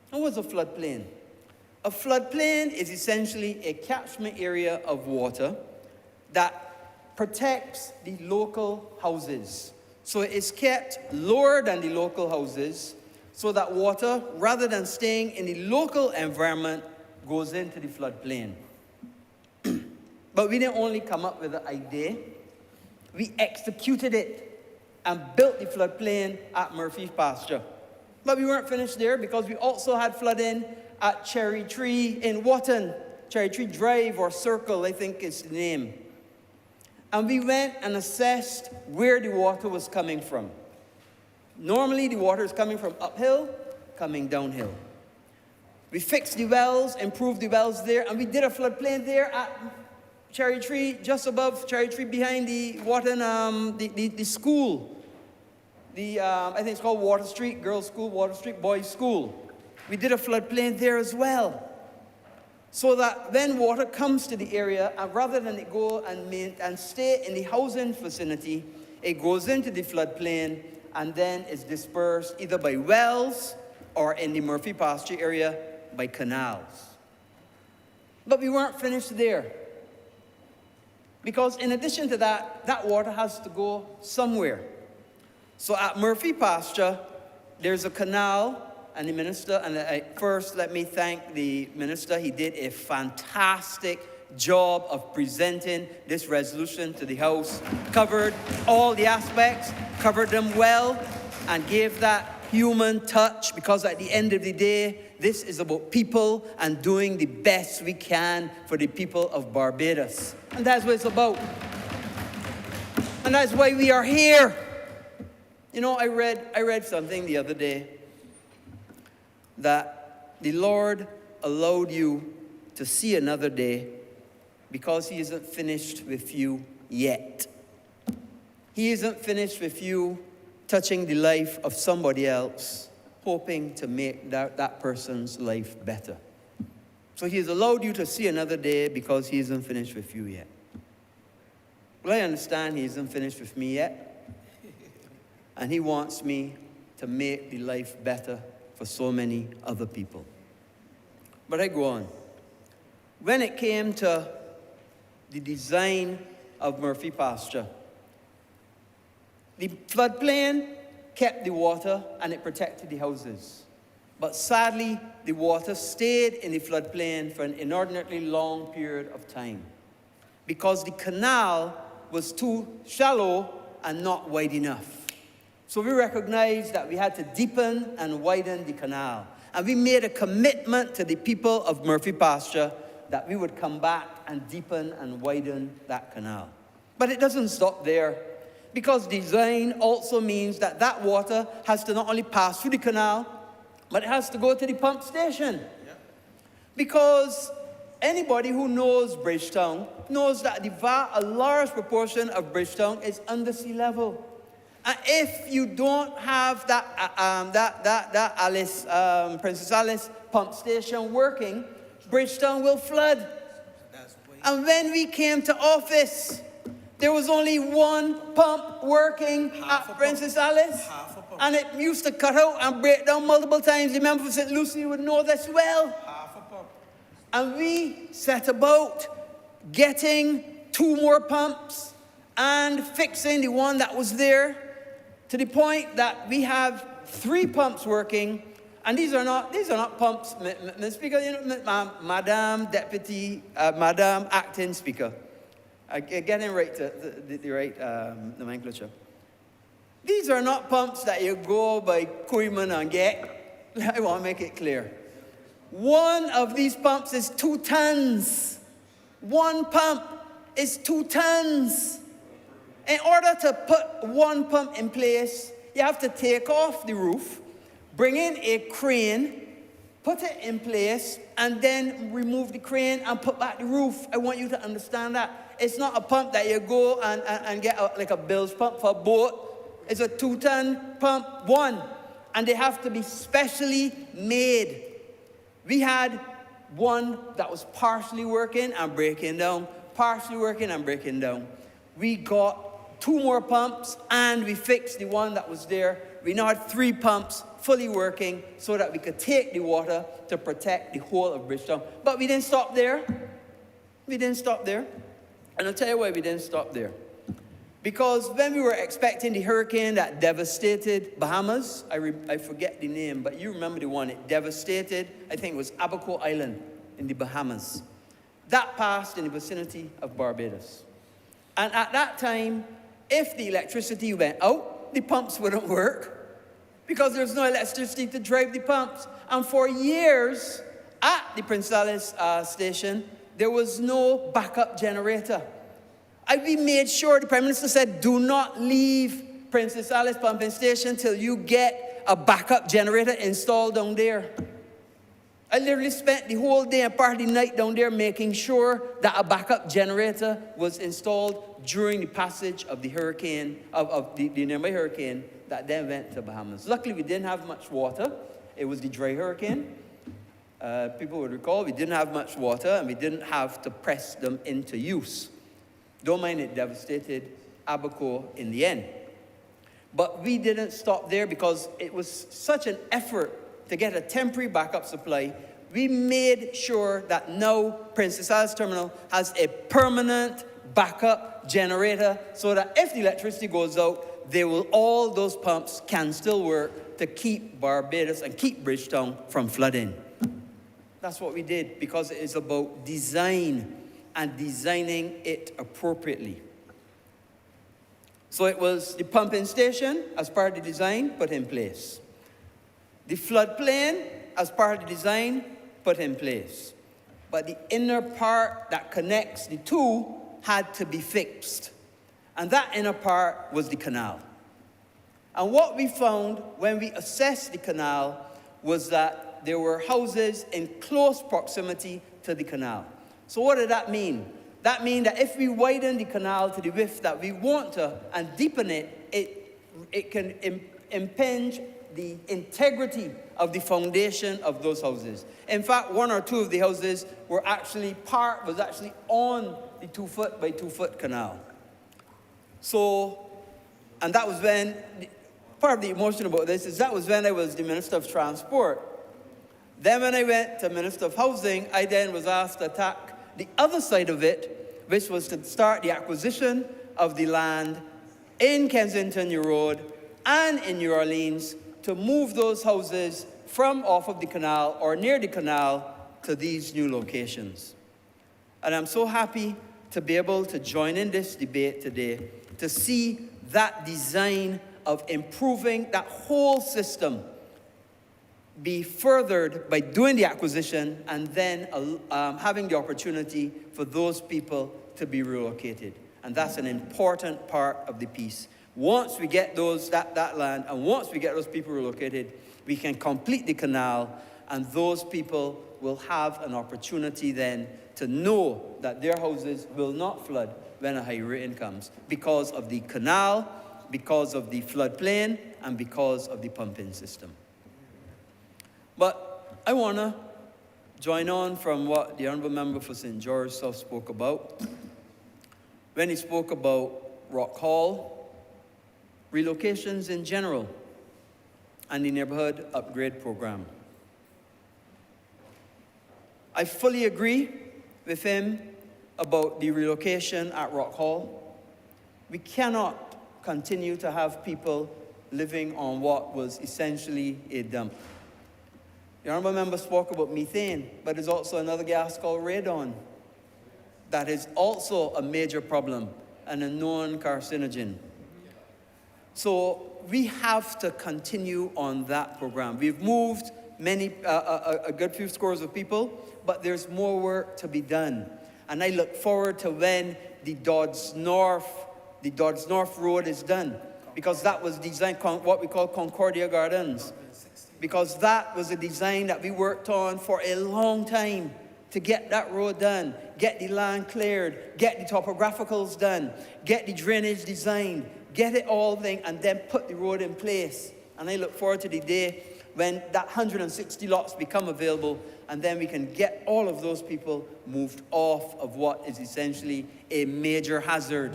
What was a floodplain? A floodplain is essentially a catchment area of water that protects the local houses. So it is kept lower than the local houses so that water, rather than staying in the local environment, goes into the floodplain. But we didn't only come up with the idea, we executed it and built the floodplain at Murphy Pasture. But we weren't finished there because we also had flooding at Cherry Tree in Wotton, Cherry Tree Drive or Circle, I think is the name. And we went and assessed where the water was coming from. Normally the water is coming from uphill, coming downhill. We fixed the wells, improved the wells there, and we did a floodplain there at Cherry Tree, just above Cherry Tree, behind the Wotton, the school. I think it's called Water Street, Girls' School, Water Street, Boys' School. We did a floodplain there as well. So that when water comes to the area, and rather than it go and stay in the housing vicinity, it goes into the floodplain and then is dispersed either by wells or in the Murphy Pasture area by canals. But we weren't finished there. Because in addition to that, that water has to go somewhere. So at Murphy Pasture, there's a canal, and the minister, and first let me thank the minister. He did a fantastic job of presenting this resolution to the House, covered all the aspects, covered them well, and gave that human touch, because at the end of the day, this is about people and doing the best we can for the people of Barbados. And that's what it's about. And that's why we are here. You know, I read something the other day that the Lord allowed you to see another day because he isn't finished with you yet. He isn't finished with you touching the life of somebody else, hoping to make that person's life better. So he has allowed you to see another day because he isn't finished with you yet. Well, I understand he isn't finished with me yet. And he wants me to make the life better for so many other people. But I go on. When it came to the design of Murphy Pasture, the floodplain kept the water and it protected the houses. But sadly, the water stayed in the floodplain for an inordinately long period of time because the canal was too shallow and not wide enough. So we recognized that we had to deepen and widen the canal. And we made a commitment to the people of Murphy Pasture that we would come back and deepen and widen that canal. But it doesn't stop there, because design also means that that water has to not only pass through the canal, but it has to go to the pump station. Because anybody who knows Bridgetown knows that a large proportion of Bridgetown is under sea level. And if you don't have that Princess Alice pump station working, Bridgetown will flood. And when we came to office, there was only one pump working at Princess Alice. And it used to cut out and break down multiple times. The member for St. Lucie would know this well. And we set about getting 2 more pumps and fixing the one that was there, to the point that we have 3 pumps working. And these are not pumps, Mr. Speaker, Madam Deputy, Madam Acting Speaker. Getting right to the right nomenclature. These are not pumps that you go by Koeman and get. I want to make it clear. One of these pumps is 2 tons. One pump is 2 tons. In order to put one pump in place, you have to take off the roof, bring in a crane, put it in place, and then remove the crane and put back the roof. I want you to understand that. It's not a pump that you go and get like a bilge pump for a boat. It's a 2-ton pump, one. And they have to be specially made. We had one that was partially working and breaking down, partially working and breaking down. We got 2 more pumps and we fixed the one that was there. We now had 3 pumps fully working so that we could take the water to protect the whole of Bridgetown. But we didn't stop there. We didn't stop there. And I'll tell you why we didn't stop there. Because when we were expecting the hurricane that devastated Bahamas, I forget the name, but you remember the one, it devastated, I think it was Abaco Island in the Bahamas. That passed in the vicinity of Barbados. And at that time, if the electricity went out, the pumps wouldn't work because there's no electricity to drive the pumps. And for years, at the Prince Alice station, there was no backup generator. We made sure, the Prime Minister said, do not leave Princess Alice pumping station till you get a backup generator installed down there. I literally spent the whole day and part of the night down there making sure that a backup generator was installed during the passage of the hurricane, of the nearby hurricane that then went to Bahamas. Luckily, we didn't have much water. It was the dry hurricane. People would recall we didn't have much water and we didn't have to press them into use. Don't mind it devastated Abaco in the end. But we didn't stop there because it was such an effort to get a temporary backup supply. We made sure that now Princess Alice Terminal has a permanent backup generator so that if the electricity goes out, all those pumps can still work to keep Barbados and keep Bridgetown from flooding. That's what we did because it is about design and designing it appropriately. So it was the pumping station, as part of the design, put in place. The floodplain, as part of the design, put in place. But the inner part that connects the two had to be fixed. And that inner part was the canal. And what we found when we assessed the canal was that there were houses in close proximity to the canal. So what did that mean? That means that if we widen the canal to the width that we want to and deepen it, it can impinge the integrity of the foundation of those houses. In fact, 1 or 2 of the houses was actually on the 2-foot by 2-foot canal. So, and that was when, part of the emotion about this is that was when I was the Minister of Transport. Then when I went to Minister of Housing, I then was asked to attack the other side of it, which was to start the acquisition of the land in Kensington New Road and in New Orleans to move those houses from off of the canal or near the canal to these new locations. And I'm so happy to be able to join in this debate today to see that design of improving that whole system be furthered by doing the acquisition and then having the opportunity for those people to be relocated. And that's an important part of the piece. Once we get that land and once we get those people relocated, We can complete the canal, and those people will have an opportunity then to know that their houses will not flood when a high rain comes because of the canal, because of the floodplain, and because of the pumping system. But I want to join on from what the Honourable Member for St. George South spoke about. When he spoke about Rock Hall, relocations in general, and the neighborhood upgrade program. I fully agree with him about the relocation at Rock Hall. We cannot continue to have people living on what was essentially a dump. The Honourable Member spoke about methane, but there's also another gas called radon that is also a major problem and a known carcinogen. So we have to continue on that program. We've moved a good few scores of people, but there's more work to be done. And I look forward to when the Dodds North Road is done, because that was designed, what we call Concordia Gardens, because that was a design that we worked on for a long time to get that road done, get the land cleared, get the topographicals done, get the drainage designed, get it all thing, and then put the road in place. And I look forward to the day when that 160 lots become available, and then we can get all of those people moved off of what is essentially a major hazard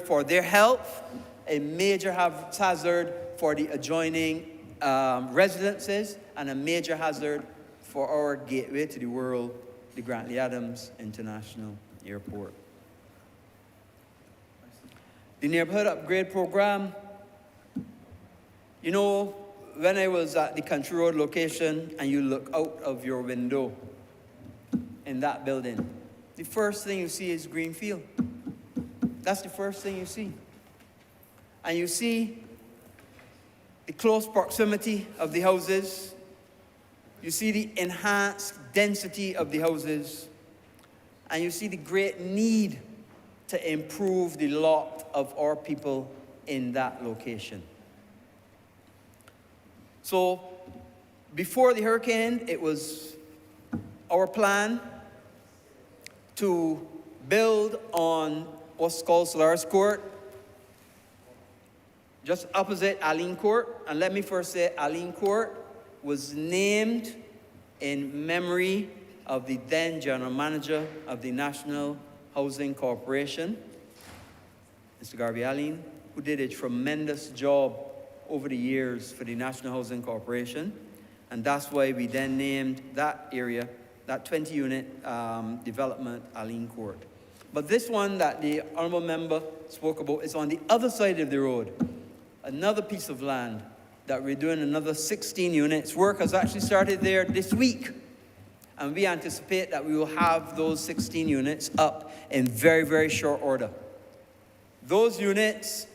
for their health, a major hazard for the adjoining residences, and a major hazard for our gateway to the world, the Grantley Adams International Airport. The neighborhood upgrade program, you know, when I was at the Country Road location and you look out of your window in that building, the first thing you see is green field. That's the first thing you see. And you see the close proximity of the houses. You see the enhanced density of the houses. And you see the great need to improve the lot of our people in that location. So, before the hurricane, it was our plan to build on what's called Solaris Court, just opposite Aline Court. And let me first say, Aline Court was named in memory of the then General Manager of the National Housing Corporation, Mr. Garvey Aline, who did a tremendous job over the years for the National Housing Corporation. And that's why we then named that area, that 20-unit development, Aline Court. But this one that the Honourable Member spoke about is on the other side of the road, another piece of land that we're doing another 16 units. Work has actually started there this week. And we anticipate that we will have those 16 units up in very, very short order. Those units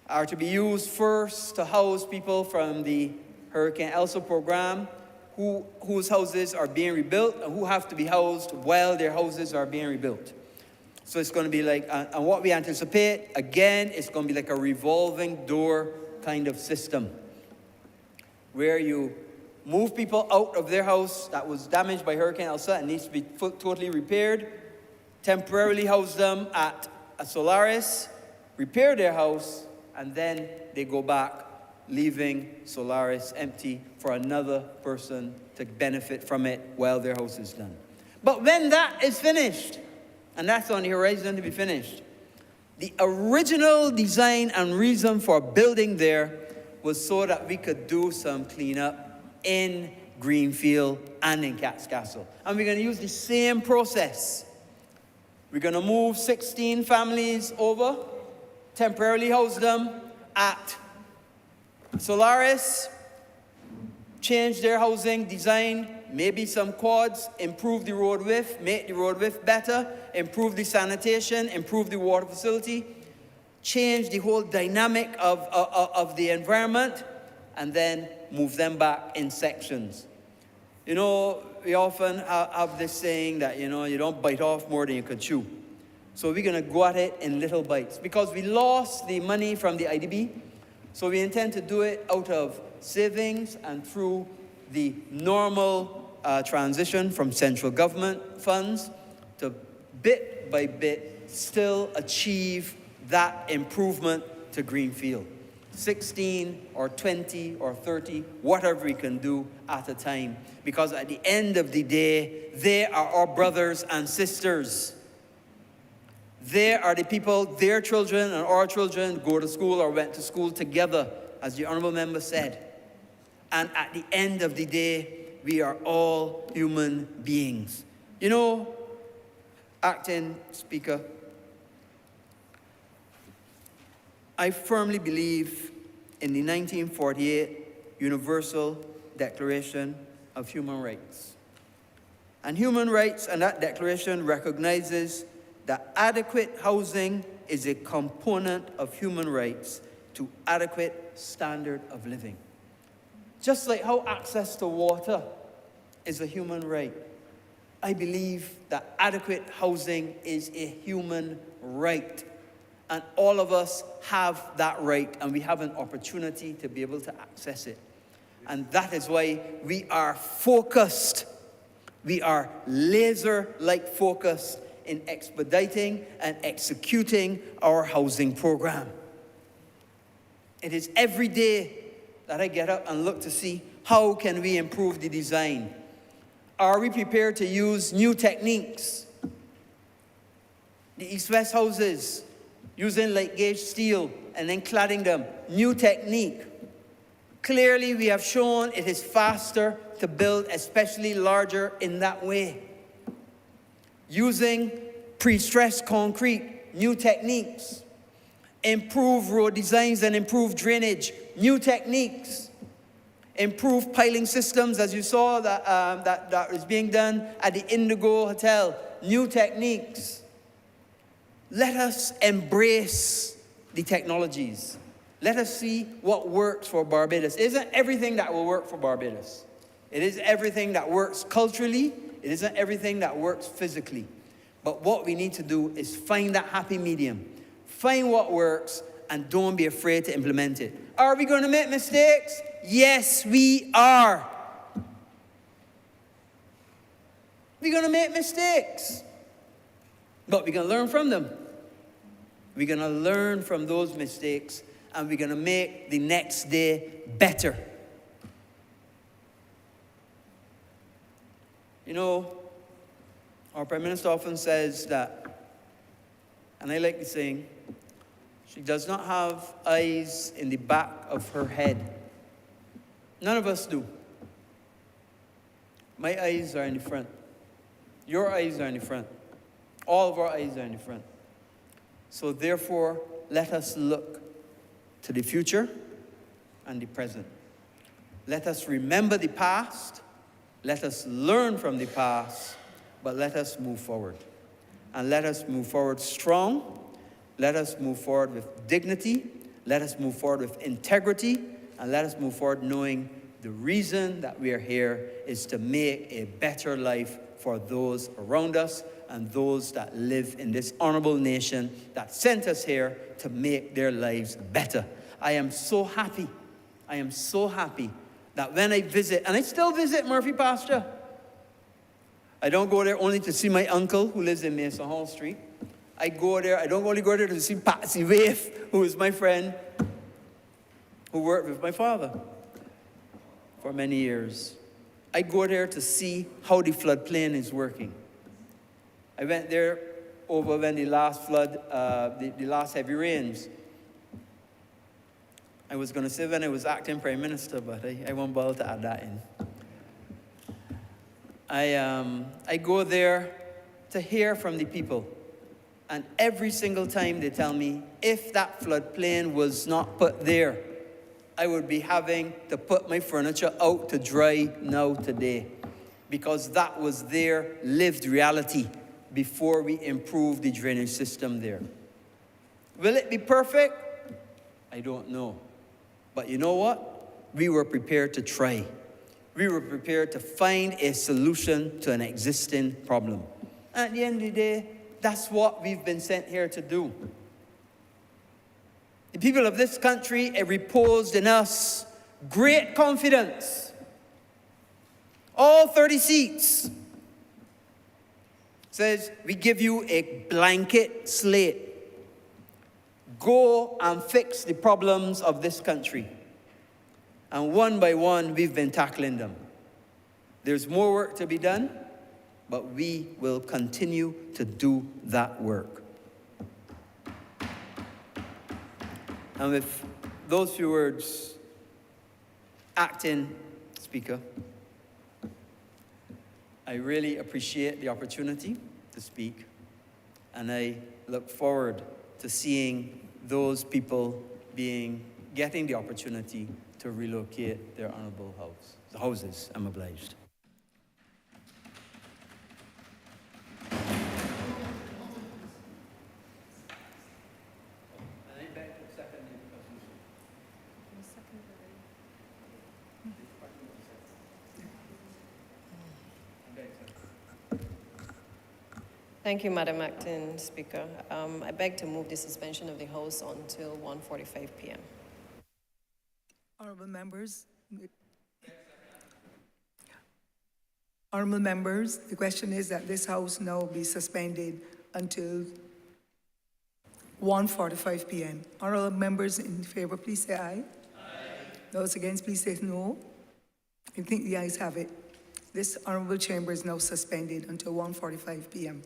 are to be used first to house people from the Hurricane Elsa program whose houses are being rebuilt and who have to be housed while their houses are being rebuilt. So it's going to be like, and what we anticipate, again, it's going to be like a revolving door kind of system where you move people out of their house that was damaged by Hurricane Elsa and needs to be totally repaired, temporarily house them at a Solaris, repair their house, and then they go back, leaving Solaris empty for another person to benefit from it while their house is done. But when that is finished, and that's on the horizon to be finished, the original design and reason for building there was so that we could do some cleanup in Greenfield and in Castle. And we're going to use the same process. We're going to move 16 families over, temporarily house them at Solaris, change their housing design, maybe some quads, improve the road width, make the road width better, improve the sanitation, improve the water facility, change the whole dynamic of the environment, and then move them back in sections. You know, we often have this saying that, you don't bite off more than you could chew. So we're going to go at it in little bites. Because we lost the money from the IDB, So we intend to do it out of savings and through the normal transition from central government funds to bit by bit still achieve that improvement to Greenfield. 16 or 20 or 30, whatever we can do at a time. Because at the end of the day, they are our brothers and sisters. They are the people, their children and our children go to school or went to school together, as the Honourable Member said. And at the end of the day, we are all human beings. You know, Acting Speaker, I firmly believe in the 1948 Universal Declaration of Human Rights. And human rights and that declaration recognizes that adequate housing is a component of human rights to adequate standard of living. Just like how access to water is a human right, I believe that adequate housing is a human right. And all of us have that right, and we have an opportunity to be able to access it. And that is why we are focused. We are laser-like focused in expediting and executing our housing program. It is every day that I get up and look to see how can we improve the design. Are we prepared to use new techniques? The east-west houses, using light gauge steel and then cladding them, new technique. Clearly, we have shown it is faster to build, especially larger in that way. Using pre-stressed concrete, new techniques. Improve road designs and improve drainage, new techniques. Improve piling systems, as you saw that is being done at the Indigo Hotel, new techniques. Let us embrace the technologies. Let us see what works for Barbados. It isn't everything that will work for Barbados. It is everything that works culturally. It isn't everything that works physically. But what we need to do is find that happy medium. Find what works and don't be afraid to implement it. Are we going to make mistakes? Yes, we are. We're going to make mistakes. But we're going to learn from them. We're going to learn from those mistakes, and we're going to make the next day better. You know, our Prime Minister often says that, and I like the saying, she does not have eyes in the back of her head. None of us do. My eyes are in the front. Your eyes are in the front. All of our eyes are in the front. So therefore, let us look to the future and the present. Let us remember the past. Let us learn from the past, but let us move forward. And let us move forward strong. Let us move forward with dignity. Let us move forward with integrity. And let us move forward knowing the reason that we are here is to make a better life for those around us and those that live in this honorable nation that sent us here to make their lives better. I am so happy. I am so happy that when I visit, and I still visit Murphy Pasture. I don't go there only to see my uncle who lives in Mason Hall Street. I go there, I don't only go there to see Patsy Waif, who is my friend, who worked with my father for many years. I go there to see how the floodplain is working. I went there over when the last flood, the last heavy rains. I was going to say when I was acting Prime Minister, but I won't bother to add that in. I go there to hear from the people. And every single time they tell me, if that floodplain was not put there, I would be having to put my furniture out to dry now today. Because that was their lived reality before we improved the drainage system there. Will it be perfect? I don't know. But you know what? We were prepared to try. We were prepared to find a solution to an existing problem. At the end of the day, that's what we've been sent here to do. The people of this country have reposed in us great confidence. All 30 seats says, we give you a blanket slate. Go and fix the problems of this country. And one by one, we've been tackling them. There's more work to be done, but we will continue to do that work. And with those few words, Acting Speaker, I really appreciate the opportunity to speak, and I look forward to seeing those people getting the opportunity to relocate their honourable houses. I'm obliged. Thank you, Madam Acting Speaker. I beg to move the suspension of the House until 1:45 p.m. Honourable members. Honourable members, the question is that this House now be suspended until 1:45 p.m. Honourable members in favour, please say aye. Aye. Those against, please say no. I think the ayes have it. This Honourable Chamber is now suspended until 1:45 p.m.